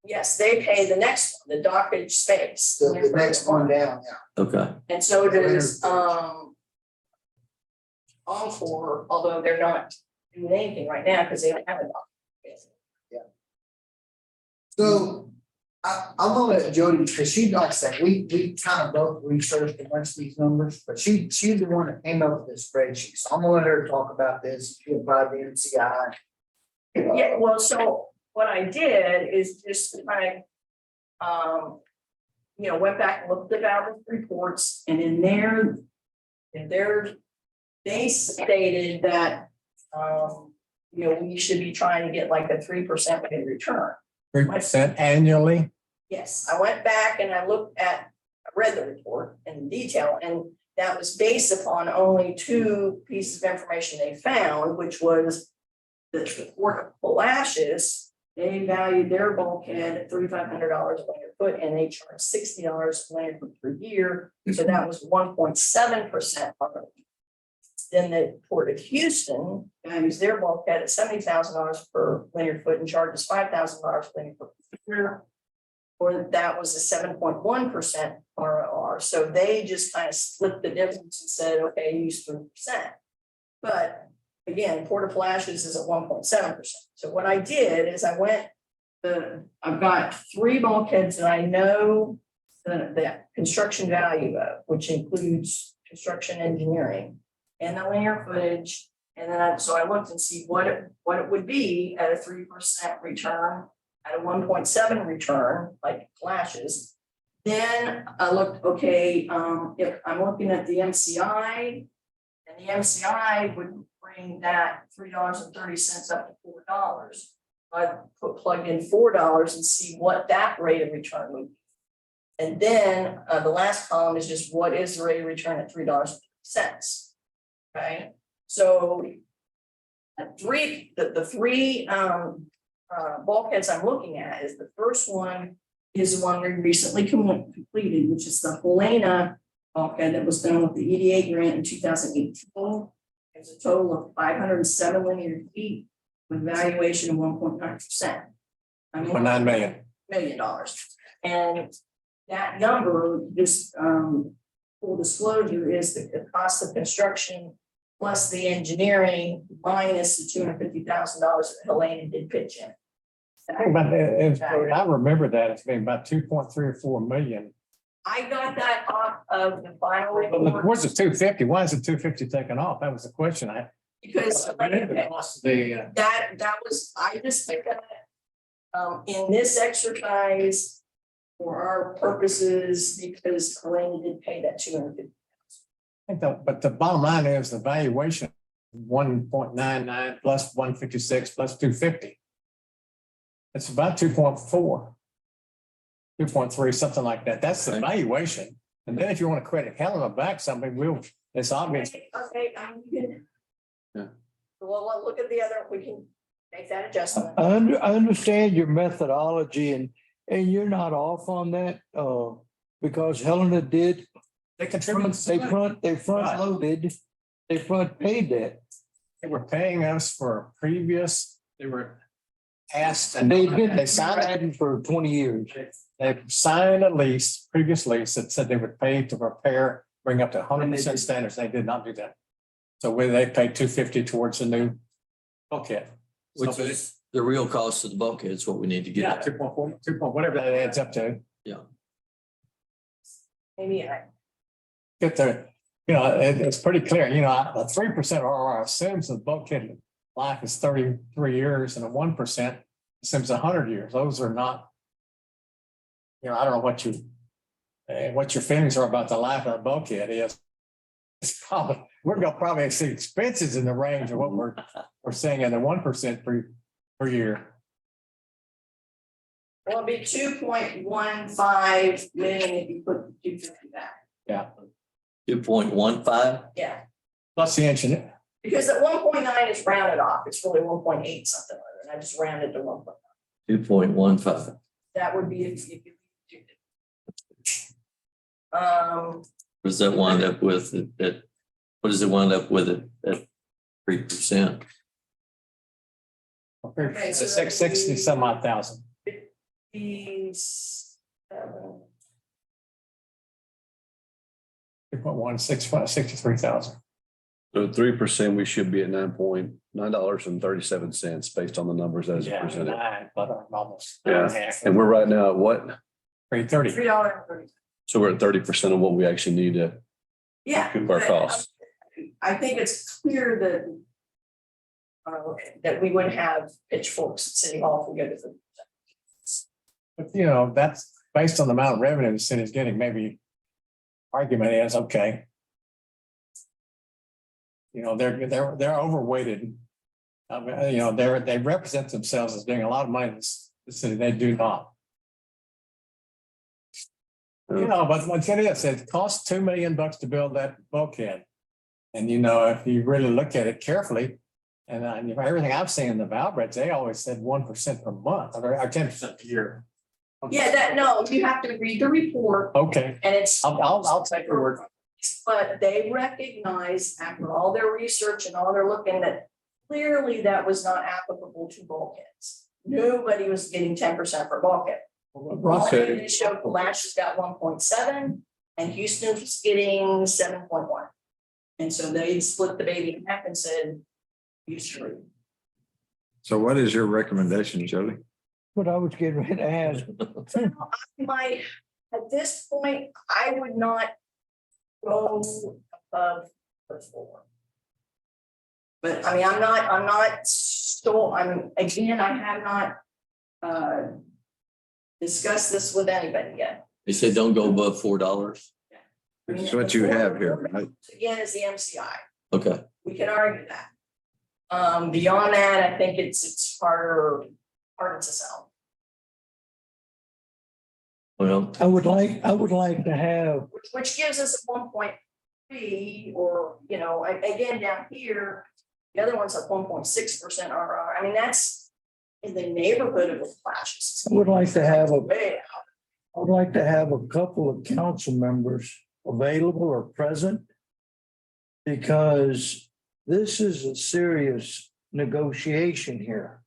yes, they pay the next, one, the dockage space. The next one down, yeah. Okay, And so does, Encore, although they're not doing anything right now because they don't have a dock. So I'm gonna let Jody, because she, like I said, we kind of both researched a bunch of these numbers, but she's the one that came up with this spreadsheet. So I'm gonna let her talk about this. She'll probably the NCI. Yeah, well, so what I did is just kind of, went back and looked at our reports and in there, they stated that, we should be trying to get like a 3% rate of return. 3% annually. Yes, I went back and I read the report in detail, and that was based upon only two pieces of information they found, which was the Port of Palacios. They valued their bulkhead at $3,500 a linear foot, and they charged $60 a linear foot per year. So that was 1.7%. Then the Port of Houston values their bulkhead at $70,000 per linear foot and charges $5,000 a linear foot per year. Or that was a 7.1% ROR. So they just kind of split the difference and said, okay, use 3%. But again, Port of Palacios is at 1.7%. So what I did is I've got three bulkheads that I know the construction value of, which includes construction engineering and the linear footage. And then I looked and see what it would be at a 3% return, at a 1.7 return, like Palacios. Then I looked, okay, if I'm looking at the MCI, and the MCI would bring that $3.30 up to $4. I'd plug in $4 and see what that rate of return would be. And then the last column is just what is the rate of return at $3.30. Okay, so the three bulkheads I'm looking at is the first one is the one we recently completed, which is the Helena bulkhead that was done with the EDA grant in 2018. It's a total of 507 linear feet with valuation of 1.9%. $9 million. $1 million. And that number, just full disclosure, is the cost of construction plus the engineering minus the $250,000 that Helena did pitch in. I remember that it's been about 2.3 or 4 million. I got that off of the final report. Where's the 250? Why is the 250 taken off? That was the question I. Because that was, I just think that in this exercise for our purposes, because Helena did pay that $250,000. But the bottom line is the valuation 1.99 plus 156 plus 250. It's about 2.4, 2.3, something like that. That's the valuation. And then if you want to credit Helena back something, it's obvious. Okay, I'm good. Yeah. Well, look at the other, we can make that adjustment. I understand your methodology and you're not off on that, because Helena did. They contribute. They front loaded, they front paid that. They were paying us for previous, they were asked. And they signed it for 20 years. They signed a lease, previous lease that said they would pay to repair, bring up to 100% standards. They did not do that. So they paid $250 towards the new bulkhead. which is the real cost of the bulkhead is what we need to Yeah, get. 2.4, whatever that adds up to. Maybe I. Get the, it's pretty clear, a 3% RR assumes the bulkhead life is 33 years and a 1% assumes 100 years. Those are not, I don't know what your feelings are about the life of a bulkhead is. It's probably, we're gonna probably see expenses in the range of what we're seeing in the 1% per year. Well, it'd be 2.15 million if you put the 250 back. Yeah. 2.15. Yeah, Plus the engineer. because at 1.9 is rounded off. It's really 1.8 something other, and I just rounded to 1.9. 2.15. That would be if you. What does that wind up with? What does it wind up with at 3%. Okay, so So 660 some odd thousand. These, 63,000. So 3%, we should be at $9.37 based on the numbers as Yeah, presented. but almost. Yeah. And we're right now at what? $3.30. $3.30. So we're at 30% of what we actually need to Yeah. recoup our but, costs. I think it's clear that we wouldn't have pitchforks at City Hall if we go to the. But you know, that's based on the amount of revenue the city's getting, maybe argument is, okay. You know, they're overweighted. You know, they represent themselves as being a lot of money in the city. They do not. You know, but what it is, it costs $2 million to build that bulkhead. And you know, if you really look at it carefully, and everything I've seen in the Valbreds, they always said 1% per month or 10% a year. Yeah, you have to read the report Okay, and it's. I'll take your word. But they recognize after all their research and all their looking that clearly that was not applicable to bulkheads. Nobody was getting 10% for bulkhead. Okay. They showed Palacios got 1.7 and Houston was getting 7.1. And so they split the baby in half and said, you should. So what is your recommendation, Jody? What I was getting ready to ask. At this point, I would not go above the 4. But I mean, I have not discussed this with anybody yet. They said don't go above $4. That's what you have here, right? Again, is the MCI. Okay. We can argue that. Beyond that, I think it's harder to sell. Well, I would like to have, Which gives us a 1.3 or, you know, again, down here, the other one's at 1.6% RR. I mean, that's in the neighborhood of the flashes. I would like to have Way out. I would like to have a couple of council members available or present. Because this is a serious negotiation here.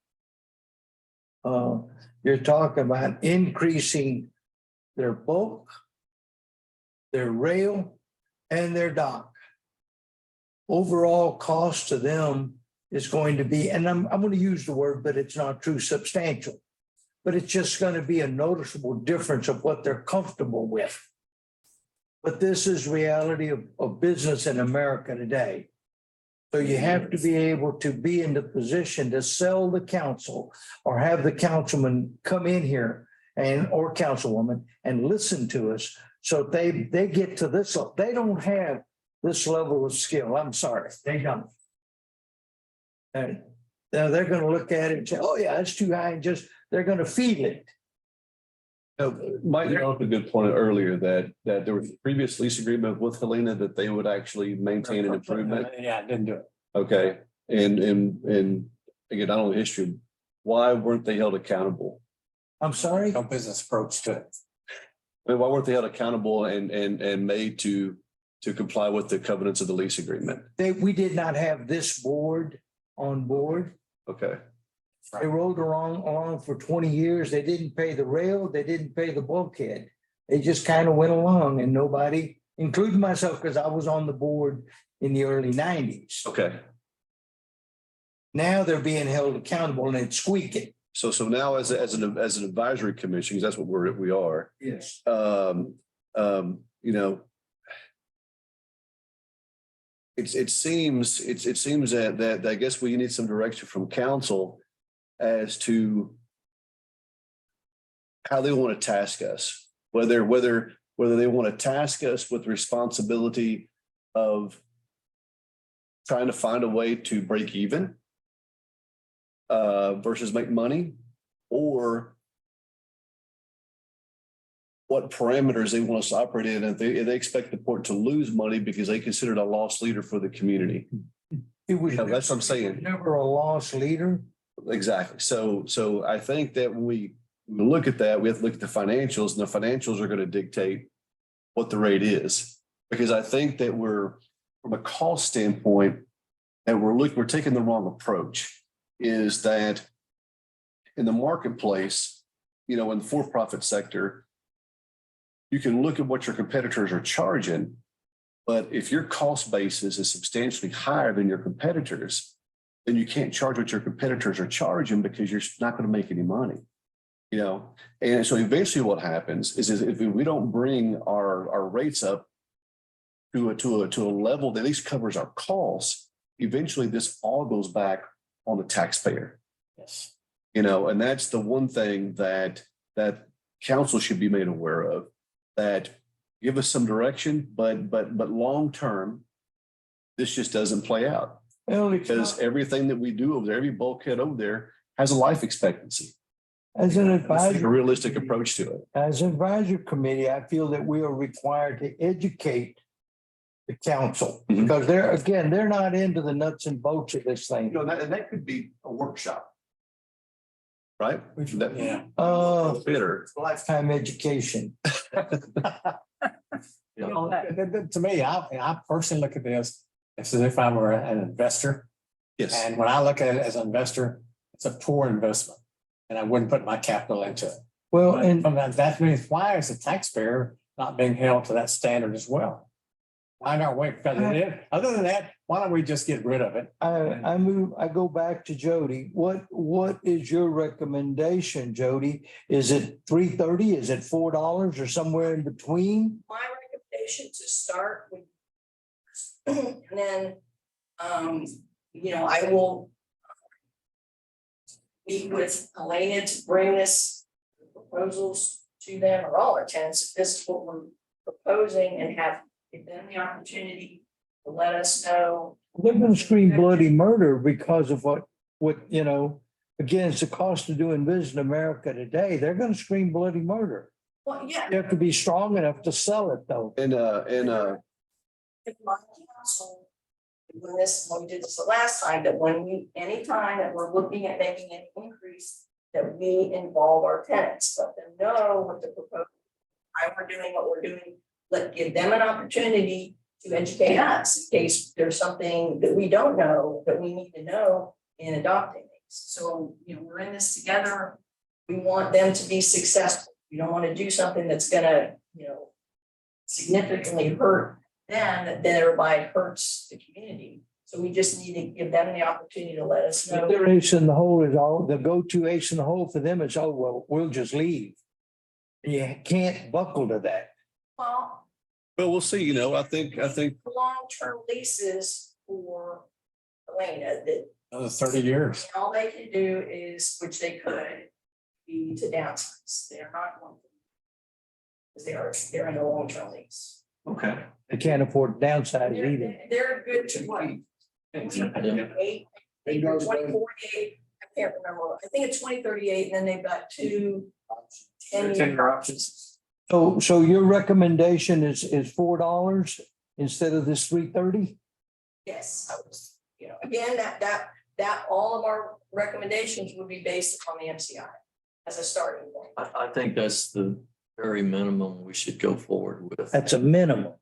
You're talking about increasing their bulk, their rail, and their dock. Overall cost to them is going to be, and I'm going to use the word, but it's not true, substantial. But it's just going to be a noticeable difference of what they're comfortable with. But this is reality of business in America today. So you have to be able to be in the position to sell the council or have the councilman come in here or councilwoman and listen to us. So they get to this, they don't have this level of skill. I'm sorry, they don't. And now they're going to look at it and say, oh yeah, that's too high, and they're going to feel it. Mike brought up a good point earlier that there was a previous lease agreement with Helena that they would actually maintain an improvement. Yeah, I didn't do it. Okay, and again, I don't know the history. Why weren't they held accountable? I'm sorry? No business approach to it. I mean, why weren't they held accountable and made to comply with the covenants of the lease agreement? We did not have this board on board. Okay. They rolled along for 20 years. They didn't pay the rail. They didn't pay the bulkhead. They just kind of went along and nobody, including myself, because I was on the board in the early 90s. Okay. Now they're being held accountable and it's squeaking. So now as an advisory commission, because that's what we are. Yes. You know, it seems that I guess we need some direction from council as to how they want to task us, whether they want to task us with responsibility of trying to find a way to break even versus make money, or what parameters they want us to operate in. If they expect the port to lose money because they consider it a loss leader for the community. It was That's what I'm saying. never a loss leader. Exactly. So I think that when we look at that, we have to look at the financials, and the financials are going to dictate what the rate is. Because I think that from a cost standpoint, and we're taking the wrong approach, is that in the marketplace, you know, in the for-profit sector, you can look at what your competitors are charging, but if your cost basis is substantially higher than your competitors, then you can't charge what your competitors are charging because you're not going to make any money. You know, and so eventually what happens is if we don't bring our rates up to a level that at least covers our costs, eventually this all goes back on the taxpayer. Yes. You know, and that's the one thing that council should be made aware of, that give us some direction, but long term, this just doesn't play out. Well, Because everything that we do over there, every bulkhead over there has a life expectancy. as an Let's take a advisor, realistic approach to it. as an advisor committee, I feel that we are required to educate the council, Mhm. because they're not into the nuts and bolts of this You thing. know, and that could be a workshop. Right? That- Yeah. Bitter. Lifetime education. You know, to me, I personally look at this as if I were an investor. Yes. And when I look at it as an investor, it's a poor investment. And I wouldn't put my capital into it. Well, But and from that means, why is the taxpayer not being held to that standard as well? Why not wait? Because other than that, why don't we just get rid of it? I go back to Jody. What is your recommendation, Jody? Is it $3.30? Is it $4 or somewhere in between? My recommendation to start with. And then, I will meet with Elena to bring this proposals to them, or all our tenants, if this is what we're proposing, and give them the opportunity to let us know. They're gonna scream bloody murder because of what, again, it's the cost of doing business in America today. They're gonna scream bloody murder. Well, yeah, You have to be strong enough to sell it, though. And if my council, when we did this the last time, that anytime that we're looking at making an increase, that we involve our tenants, let them know what the proposal, why we're doing what we're doing, give them an opportunity to educate us in case there's something that we don't know that we need to know in adopting these. So, we're in this together. We want them to be successful. We don't want to do something that's gonna, significantly hurt them, that thereby hurts the community. So we just need to give them the opportunity to let us know. Their ace in the hole is all, the go-to ace in the hole for them is, oh, well, we'll just leave. You can't buckle to that. Well, we'll see, I think, long-term leases for Elena, that Another 30 years. all they can do is, which they could, be to downsize. They're not going to. Because they're in a long-term lease. okay. They can't afford downside either. They're good to what? 2038, 2048, I can't remember. I think it's 2038, and then they've got two 10-year options. So your recommendation is $4 instead of this $3.30? Yes, I was, again, that all of our recommendations would be based upon the MCI as a starting point. I think that's the very minimum we should go forward with. That's a minimum.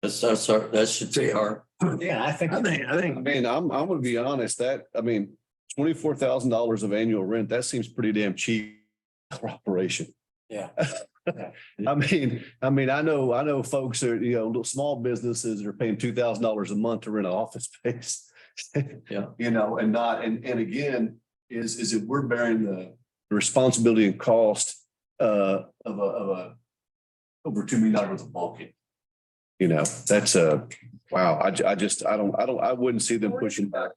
That should be our. Yeah, I think. I mean, I'm gonna be honest, $24,000 of annual rent, that seems pretty damn cheap for operation. Yeah. I mean, I know folks are, little small businesses that are paying $2,000 a month to rent an office space. Yeah. And again, is that we're bearing the responsibility and cost of a over $2 million worth of bulkhead. That's wow. I wouldn't see them pushing back.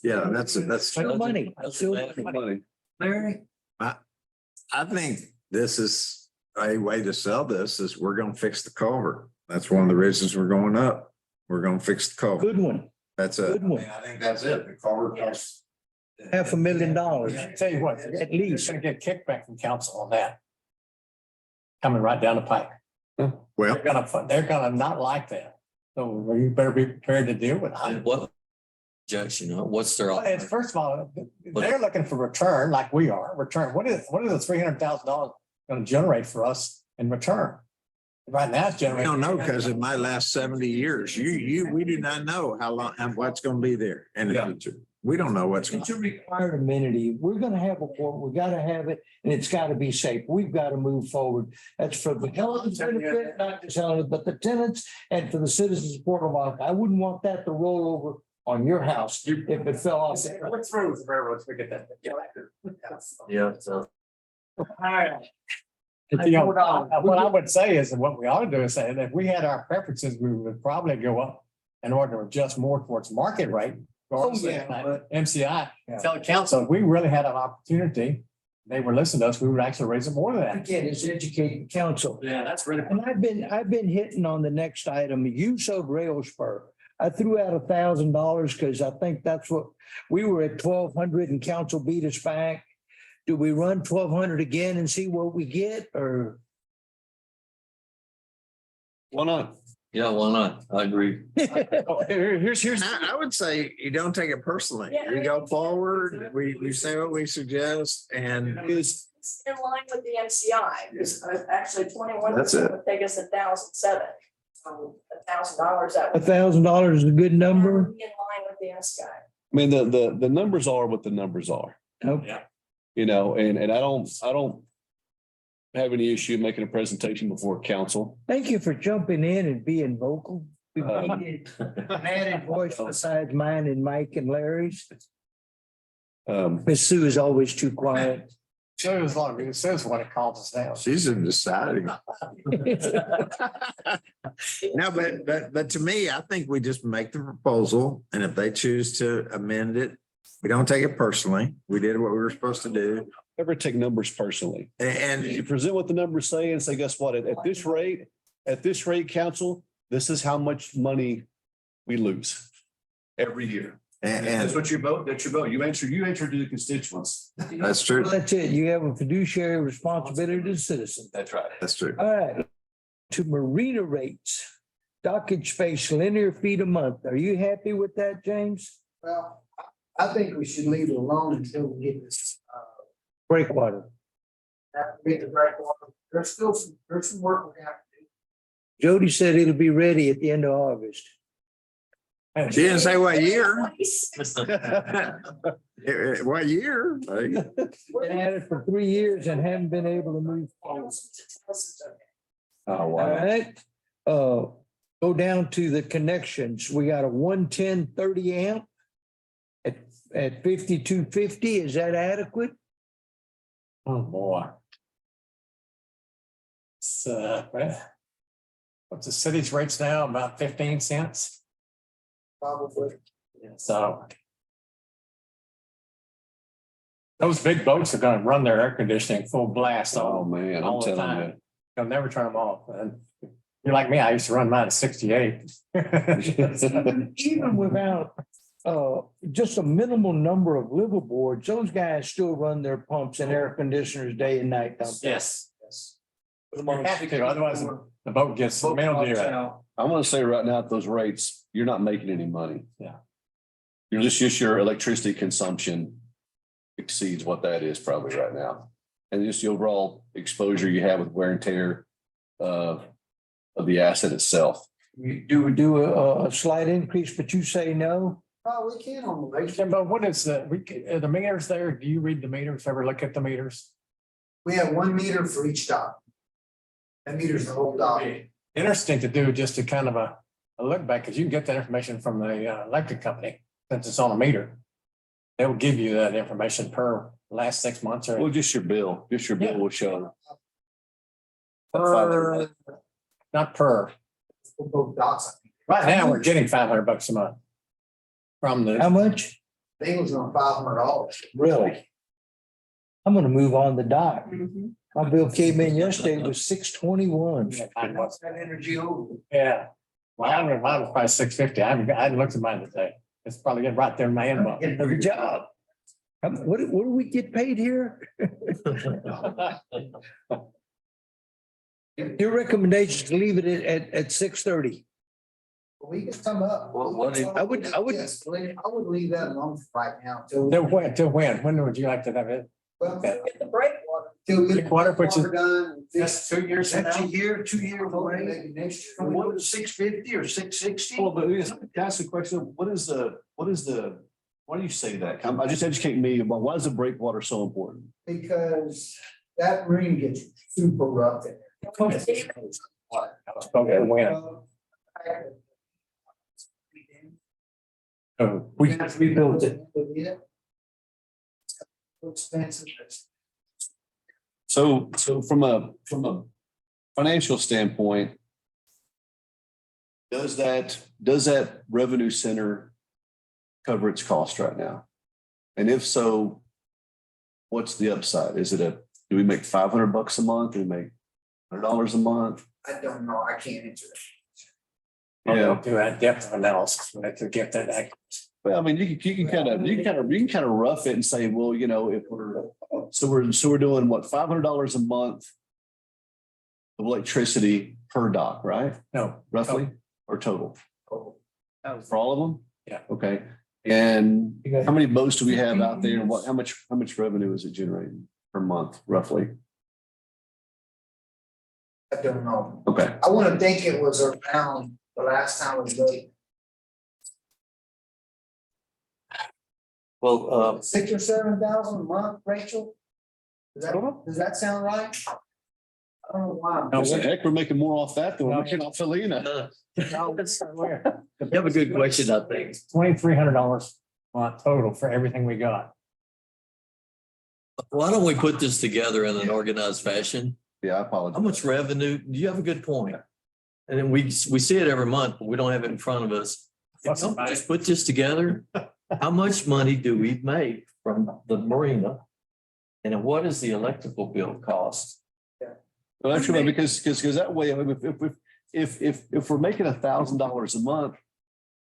Yeah, that's. Still money. Still Money. Larry? I think this is a way to sell this is we're gonna fix the culvert. That's one of the reasons we're going up. We're gonna fix the culvert. Good one. That's it. Good one. I think that's it. The culvert costs. $500,000. Tell you what, At least. gonna get kickback from council on that. Coming right down the pike. Well, They're gonna not like that. So you better be prepared to deal with it. What objection, what's their? Well, it's, first of all, they're looking for return like we are. Return. What is the $300,000 going to generate for us in return? Right now, it's We generating. don't know because it might last 70 years. We do not know how long and what's going to be there in the Yeah. future. We don't know what's going It's a to. required amenity. We're gonna have a port, we gotta have it, and it's gotta be safe. We've got to move forward. That's for the Helen's benefit, not just Helen, but the tenants and for the citizens of Port Lavaca. I wouldn't want that to roll over on your house if it fell off. What's through with the railroads, we get that. Yeah, so. You know, what I would say is, that what we ought to do is say, that if we had our preferences, we would probably go up in order to adjust more towards market rate. Oh, yeah, but- MCI, Yeah. tell the council, if we really had an opportunity, they were listening to us, we would actually raise it more than that. Again, it's educating council. Yeah, that's really. And I've been hitting on the next item, use of rail spur. I threw out $1,000 because I think that's what, we were at 1,200 and council beat us back. Do we run 1,200 again and see what we get or? Why not? Yeah, why not? I agree. Here's. I would say you don't take it personally. Yeah. You go forward, we say what we suggest and Is, It's in line with the MCI, because actually 21% That's it. would take us 1,007. So $1,000, that would. $1,000 is a good number. be in line with the MCI. I mean, the numbers are what the numbers are, Okay. you know, and I don't have any issue making a presentation before council. Thank you for jumping in and being vocal. We Um, needed an added voice besides mine and Mike and Larry's. Miss Sue is always too quiet. So as long as it says what it calls us now. she's deciding. No, but to me, I think we just make the proposal and if they choose to amend it, we don't take it personally. We did what we were supposed to do. Never take numbers personally. And You present what the numbers say and say, guess what? At this rate, council, this is how much money we lose every year. That's and what you vote, that's your vote. You answer to the constituents. that's true. That's it. You have a fiduciary responsibility to the citizens. That's right. That's true. All right. To marina rates, dockage space, linear feet a month. Are you happy with that, James? Well, I think we should leave it alone until we get this, Breakwater. get the right one. There's some work we have to do. Jody said it'll be ready at the end of August. She didn't say what year. 26. What year? Been at it for 3 years and haven't been able to move forward. Oh, All wow. right. Go down to the connections. We got a 110 30 amp at 5250. Is that adequate? Oh, boy. It's, what's the city's rates now? About 15 cents? Probably. So. Those big boats are gonna run their air conditioning full blast Oh, all, man, I'm all the telling you. time. They'll never turn them off. And you're like me, I used to run mine at 68. Even without just a minimal number of liveaboards, those guys still run their pumps and air conditioners day and night. don't they? Yes. You have to, otherwise the boat gets mildew. I'm gonna say right now at those rates, you're not making any money. Yeah. You're just your electricity consumption exceeds what that is probably right now. And just the overall exposure you have with wear and tear of the asset itself. You do a slight increase, but you say no? Oh, we can on the rate. But what is the meters there? Do you read the meters? Ever look at the meters? We have 1 meter for each dock. That meter's the whole dock. Interesting to do just to kind of a look back, because you can get that information from the electric company, since it's on a meter. They will give you that information per last 6 months Well, or. just your bill will show. Not per. For both docks. I think. Right now, we're getting $500 a month. From How the, much? I think it was on $500. Really? I'm gonna move on the dock. My bill came in yesterday, it was $621. That energy over. yeah. Well, I don't know, mine was probably $650. I haven't looked at mine today. It's probably getting right there in my inbox. Getting a job. What do we get paid here? Your recommendation is to leave it at 6:30. We can come up. I would- Yes, I would leave that alone right now. Till when? When would you like to have it? Well, Get the breakwater. till we get Breakwater, which is- water done. That's 2 years from That's a now. year, 2 years away. Maybe next year. Can we go to 650 or 660? Well, but can I ask a question? Why do you say that? I just educate me about why is the breakwater so important? Because that marine gets super rough in Okay, when? there. Oh, We have to rebuild it. Expensive. So from a financial standpoint, does that revenue center cover its cost right now? And if so, what's the upside? Do we make $500 a month? Do we make $100 a month? I don't know, I can't answer that. Yeah, Do that depth of analysis to get that accurate. well, I mean, you can kind of rough it and say, well, you know, if we're doing what, $500 a month of electricity per dock, right? No, Roughly, or total? For all of them? Yeah. Okay, and how many boats do we have out there and how much revenue is it generating per month roughly? I don't know. Okay, I wanna think it was around the last time we looked, Well, 6,000 or 7,000 a month, Rachel? Does that sound right? I don't know why. No, heck, we're making more off that than we're making off Helena. you have a good question, I think. $2,300 a month total for everything we got. Why don't we put this together in an organized fashion? Yeah, I How apologize. much revenue? You have a good point. And then we see it every month, but we don't have it in front of us. If somebody just put this together, how much money do we make from the marina? And then what is the electrical bill cost? Well, actually, because that way, I mean, if we're making $1,000 a month,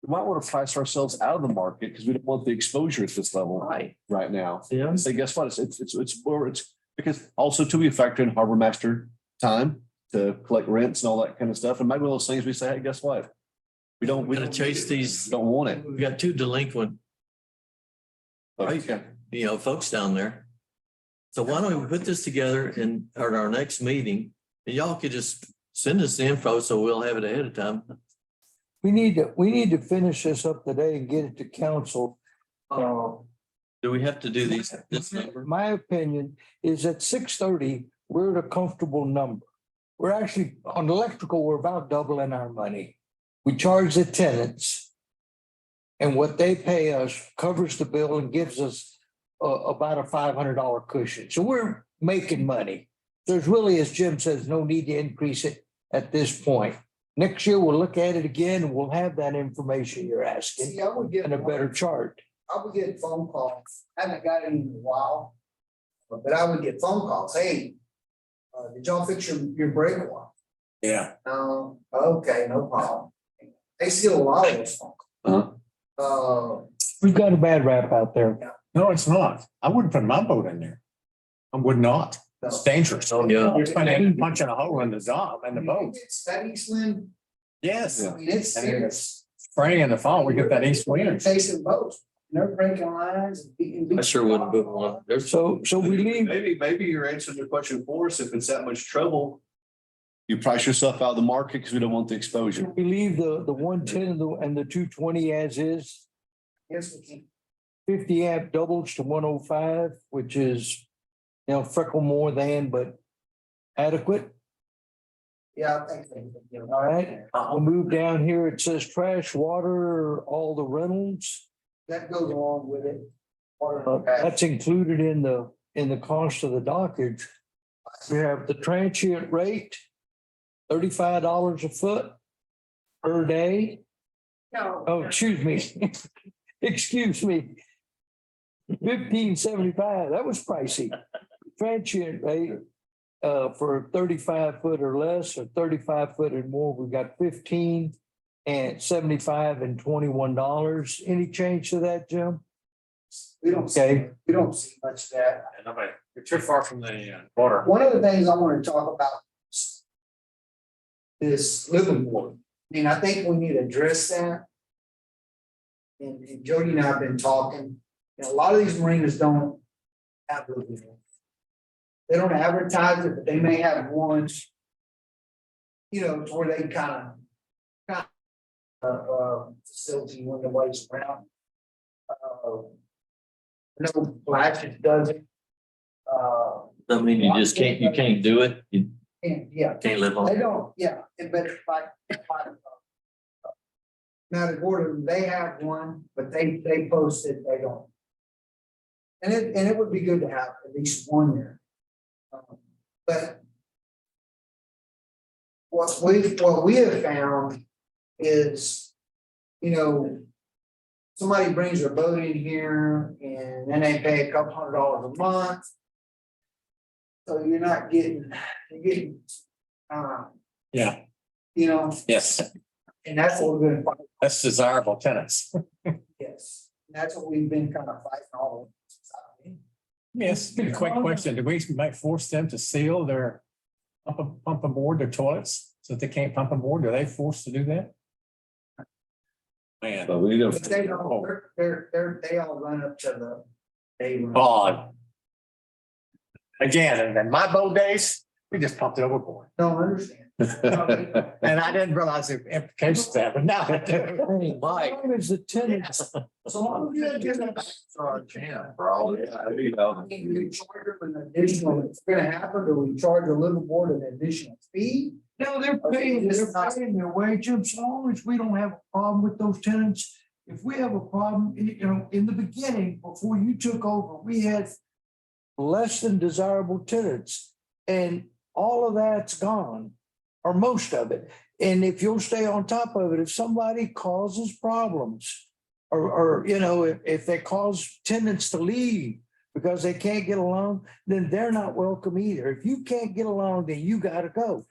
we might want to price ourselves out of the market because we don't want the exposure at this level right now. Yeah. And say, guess what? It's because also to be factor in harbor master time to collect rents and all that kind of stuff. And maybe one of those things we say, hey, guess what? We We're gonna don't chase these. don't want it. We got 2 delinquent, Okay. folks down there. So why don't we put this together in at our next meeting? And y'all could just send us the info so we'll have it ahead of time. We need to finish this up today and get it to council. Do we have to do this number? My opinion is at 6:30, we're at a comfortable number. We're actually, on electrical, we're about doubling our money. We charge the tenants. And what they pay us covers the bill and gives us about a $500 cushion. So we're making money. There's really, as Jim says, no need to increase it at this point. Next year, we'll look at it again and we'll have that information you're asking See, I would get. and a better chart. I would get phone calls, I haven't got any in a while. But I would get phone calls, hey, did y'all fix your breakwater? Yeah. No, okay, no problem. They steal a lot of those phone calls. We've got a bad rap out there. No, it's not. I wouldn't put my boat in there. I would not. It's dangerous. Oh, yeah. You're spending punching a hole in the dock and the boat. It's that east wind, Yes. I mean, it's And then serious. spring in the fall, we get that east wind. Chasing boats, and they're breaking lines and beating. I sure wouldn't put one. There's So we leave, Maybe you're answering the question for us. If it's that much trouble, you price yourself out of the market because we don't want the exposure. we leave the 110 and the 220 as is. Yes, we can. 50 amp doubles to 105, which is, freckle more than, but adequate. Yeah, I think. All right. We'll move down here. It says trash, water, all the rentals. That goes along with it. That's included in the cost of the dockage. We have the transient rate, $35 a foot per day. No. Oh, excuse me. Excuse me. $15.75, that was pricey. Transient rate for 35 foot or less, or 35 foot and more, we got 15 and 75 and $21. Any change to that, Jim? We don't, Okay. we don't see much of that. You're too far from the water. One of the things I want to talk about is living water. I mean, I think we need to address that. And Jody and I have been talking, a lot of these marinas don't have those units. They don't advertise it, but they may have ones. You know, to where they kind of facility when nobody's around. No flashes does it. I mean, you can't do it. You And yeah, can't live on they it. don't, yeah, it better like. Now the board, they have one, but they posted, they don't. And it would be good to have at least one there. But. What we have found is, you know. Somebody brings their boat in here and then they pay a couple $100 a month. So you're not getting, Yeah, you know, yes, and that's what we're gonna fight, that's desirable tenants. yes, that's what we've been kind of fighting all. Yes, a quick question. Do we might force them to seal their pump aboard their toilets so that they can't pump aboard? Are they forced to do that? Man, But we don't. But they don't, they all run up to the. They run. oh. Again, in my boat days, we just pumped it overboard. Don't understand. And I didn't realize the implications of that, but now I do. Hey, Mike, as the tenants, So long as you get them back to our jam, bro. Yeah, you know. We charge them an additional, it's gonna happen, do we charge a little board an additional fee? no, they're paying their wage, as long as we don't have a problem with those tenants. If we have a problem, you know, in the beginning, before you took over, we had less than desirable tenants, and all of that's gone, or most of it. And if you'll stay on top of it, if somebody causes problems, or you know, if they cause tenants to leave because they can't get along, then they're not welcome either. If you can't get along, then you gotta go.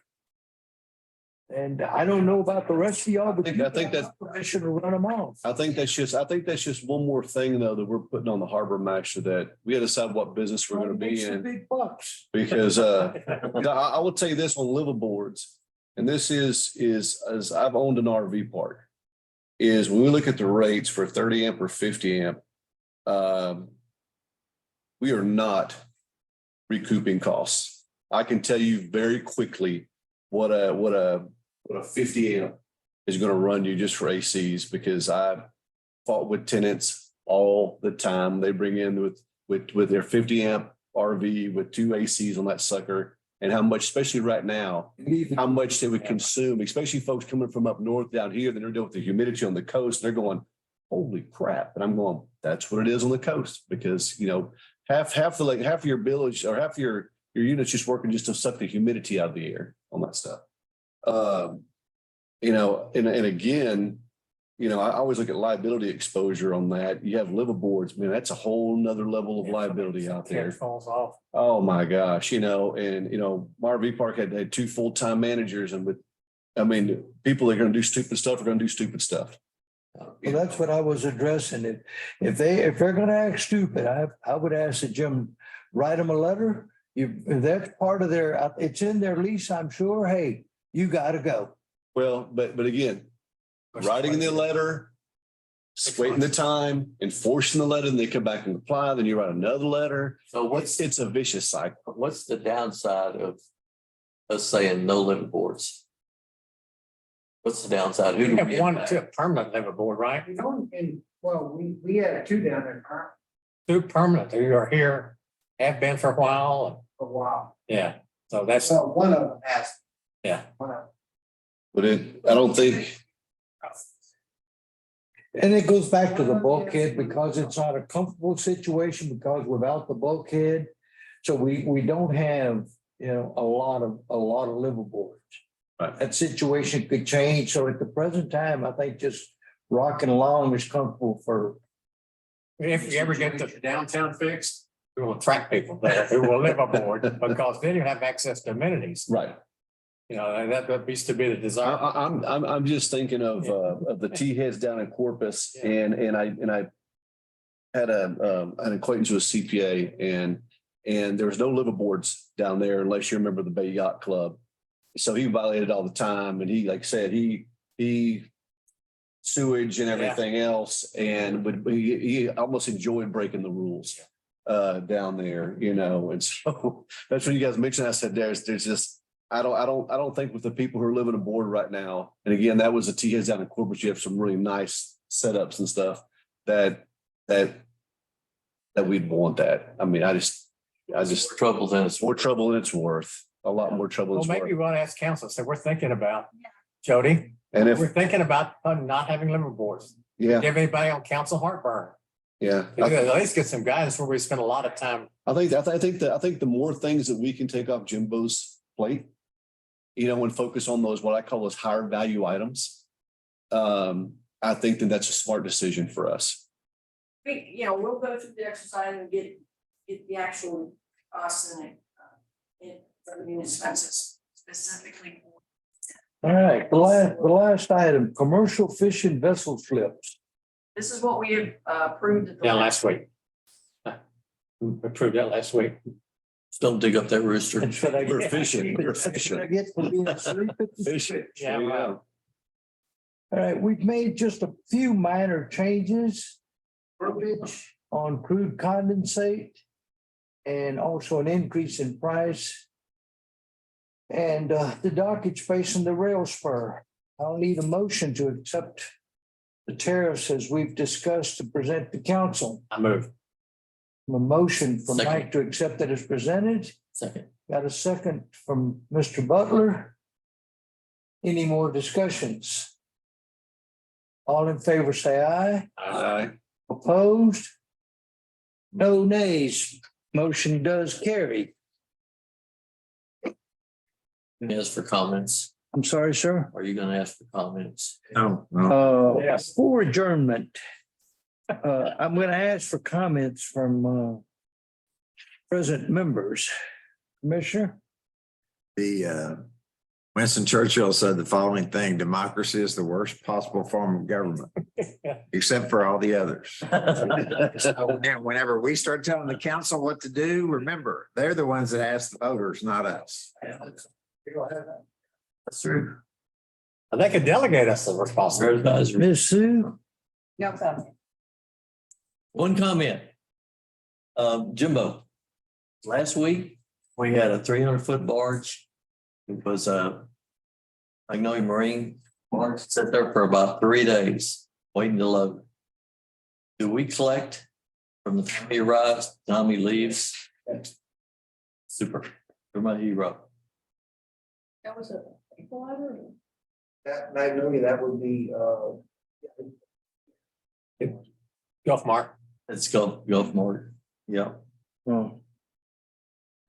And I don't know about the rest of y'all, but I think that's- permission to run them off. I think that's just one more thing though, that we're putting on the harbor master, that we gotta decide what business we're gonna be Makes the in. Big bucks. Because I will tell you this on liveaboards, and this is as I've owned an RV park. Is when we look at the rates for 30 amp or 50 amp. We are not recouping costs. I can tell you very quickly what a 50 amp is going to run you just for ACs, because I've fought with tenants all the time. They bring in with their 50 amp RV with 2 ACs on that sucker, and how much, especially right now, how much they would consume, especially folks coming from up north down here, then they're dealing with the humidity on the coast. They're going, holy crap. And I'm going, that's what it is on the coast, because, you know, half of your village or half of your units just working just to suck the humidity out of the air on that stuff. You know, and again, you know, I always look at liability exposure on that. You have liveaboards, man, that's a whole nother level of liability out there. Falls off. Oh, my gosh, you know, and, you know, my RV park had 2 full-time managers, and I mean, people that are going to do stupid stuff are going to do stupid stuff. Well, that's what I was addressing. If they're gonna act stupid, I would ask that Jim write them a letter. That's part of it's in their lease, I'm sure. Hey, you gotta go. Well, but again, writing the letter, waiting the time, enforcing the letter, and they come back and apply, then you write another letter. So It's a vicious cycle. what's the downside of us saying no liveaboards? What's the downside? Who We do have we one impact? permanent liveaboard, right? We don't, and, well, we had 2 down there for 2 permanent who are here, have been for a while. a while. Yeah, so that's, So one of them has. yeah. One of them. But I don't think, And it goes back to the bulkhead, because it's not a comfortable situation, because without the bulkhead. So we don't have, you know, a lot of liveaboards. Right. That situation could change. So at the present time, I think just rocking along is comfortable for. If you ever get the downtown fixed, we will attract people there who will live aboard, because then you have access to amenities. right. You know, that used to be the desire. I'm just thinking of the T heads down in Corpus, and I had an acquaintance with CPA, and there was no liveaboards down there unless you're a member of the Bay Yacht Club. So he violated all the time, and he, like I said, he sewage and everything else, and he almost enjoyed breaking the rules. down there, you know, and so that's when you guys mentioned, I said, there's just, I don't think with the people who are living aboard right now, and again, that was a T-heads down in Corpus, you have some really nice setups and stuff that we'd want that. I mean, I just Trouble then it's more trouble than it's worth, a lot more trouble Well, than it's maybe you worth. want to ask council, so we're thinking about, Jody, And we're if, thinking about not having liver boards. yeah, Give anybody on council heartburn. yeah. At least get some guidance where we spend a lot of time. I think the more things that we can take off Jimbo's plate, you know, and focus on those, what I call those higher value items. I think that that's a smart decision for us. We'll go through the exercise and get the actual costs and revenue expenses specifically. All right, the last item, commercial fishing vessel slips. This is what we have approved at the Yeah, last week. We approved that last week. Just don't dig up that rooster. And should I We're get- fishing, we're should I fishing. get for being asleep at the- Fishing. Yeah, There you right. go. All right, we've made just a few minor changes. Verbiage on crude condensate. And also an increase in price. And the dockage space in the rail spur. I'll need a motion to accept the tariffs as we've discussed to present to council. I moved. A motion from Second. Mike to accept that as presented. Second. Got a second from Mr. Butler. Any more discussions? All in favor, say aye. Opposed? No nays. Motion does carry. Ask for comments. I'm sorry, sir. Are you gonna ask for comments? No, no. Yes. For adjournment. I'm gonna ask for comments from present members. Commissioner? The Winston Churchill said the following thing: democracy is the worst possible form of government, except for all the others. So now, whenever we start telling the council what to do, remember, they're the ones that ask the voters, not us. That's true. They could delegate us the responsibility. Advisory. Ms. Sue? No comment. One comment. Jimbo, last week, we had a 300-foot barge. It was a Magnolia Marine barge, sat there for about 3 days, waiting to load. Do we collect from the time he arrives, to the time he leaves? Super, you're my hero. That was a equalizer. That Magnolia, that would be Gulf Mark. Let's go, Mark. Yeah.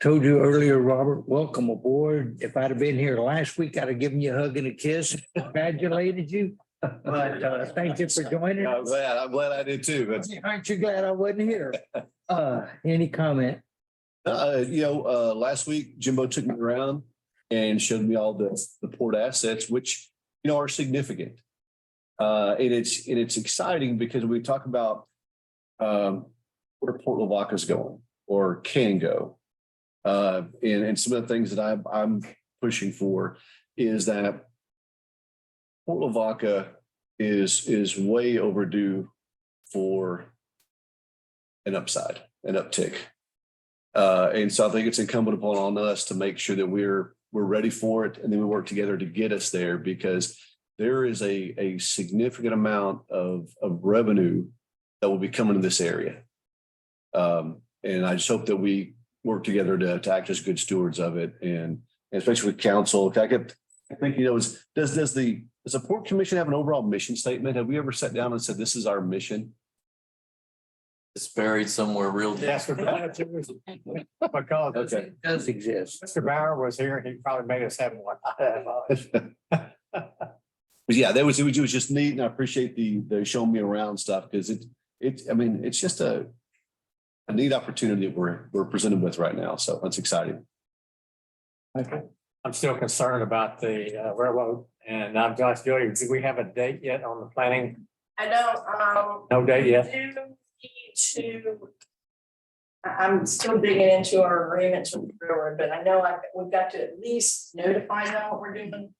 told you earlier, Robert, welcome aboard. If I'd have been here last week, I'd have given you a hug and a kiss, congratulated you. But thank you for joining I'm us. glad I did too. That's, Aren't you glad I wasn't here? Any comment? last week Jimbo took me around and showed me all the port assets, which, are significant. And it's exciting because we talk about where Port Lavaca is going or can go. And some of the things that I'm pushing for is that Port Lavaca is way overdue for an uptick. And so I think it's incumbent upon us to make sure that we're ready for it, and then we work together to get us there, because there is a significant amount of revenue that will be coming to this area. And I just hope that we work together to act as good stewards of it, and especially with council. I think, does the Port Commission have an overall mission statement? Have we ever sat down and said, this is our mission? It's buried somewhere real deep. Yes, we're glad to. Because Okay. It does exist. Mr. Bauer was here, he probably made us have one. But yeah, it was just neat, and I appreciate the showing me around stuff, because it's just a neat opportunity that we're presented with right now. So that's exciting. I'm still concerned about the railroad, and I'm going to Jody, do we have a date yet on the planning? I know, No date yet? do need to. I'm still digging into our agreements with the railroad, but I know we've got to at least notify them what we're doing.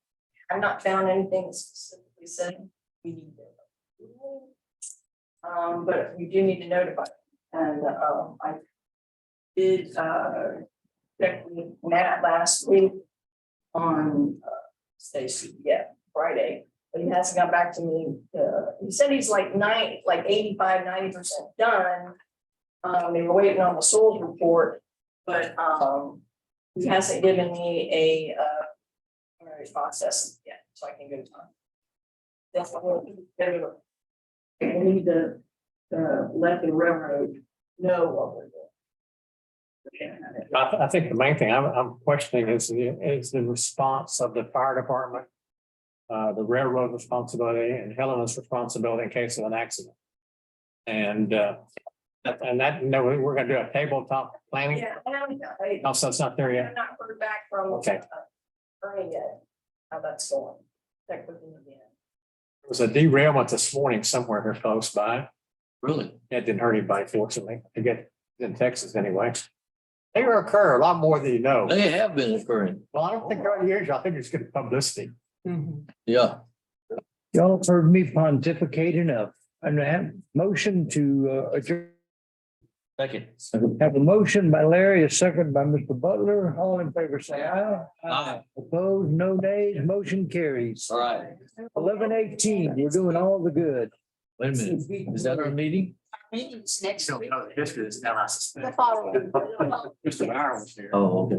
I've not found anything that specifically said we need to. But we do need to notify. And I did, check with Matt last week on, Stacy, yeah, Friday, but he hasn't got back to me. He said he's like 85-90% done. They were waiting on the soils report, but, he hasn't given me a, process yet, so I can go to time. That's what we need to, let the railroad know what we're doing. I think the main thing I'm questioning is the response of the fire department. The railroad responsibility and Helena's responsibility in case of an accident. And that, no, we're gonna do a tabletop planning. Yeah, Also, it's not there yet. I've not heard back from. Okay. Ernie yet, how that's going. Check with him again. There was a derailment this morning somewhere here close by. Really? It didn't hurt anybody, fortunately. I get in Texas anyway. They occur a lot more than you know. They have been occurring. Well, I don't think they're unusual. I think it's good publicity. Yeah. Y'all have heard me pontificate enough. And I have motion to adjourn. Second. Have a motion by Larry, a second by Mr. Butler. All in favor, say aye. Aye. Opposed, no nays, motion carries. All right. 11:18, we're doing all the good. Wait a minute. Is that our meeting? Meetings next week. History is now, I suspect. The following. Mr. Byron was here. Oh, okay.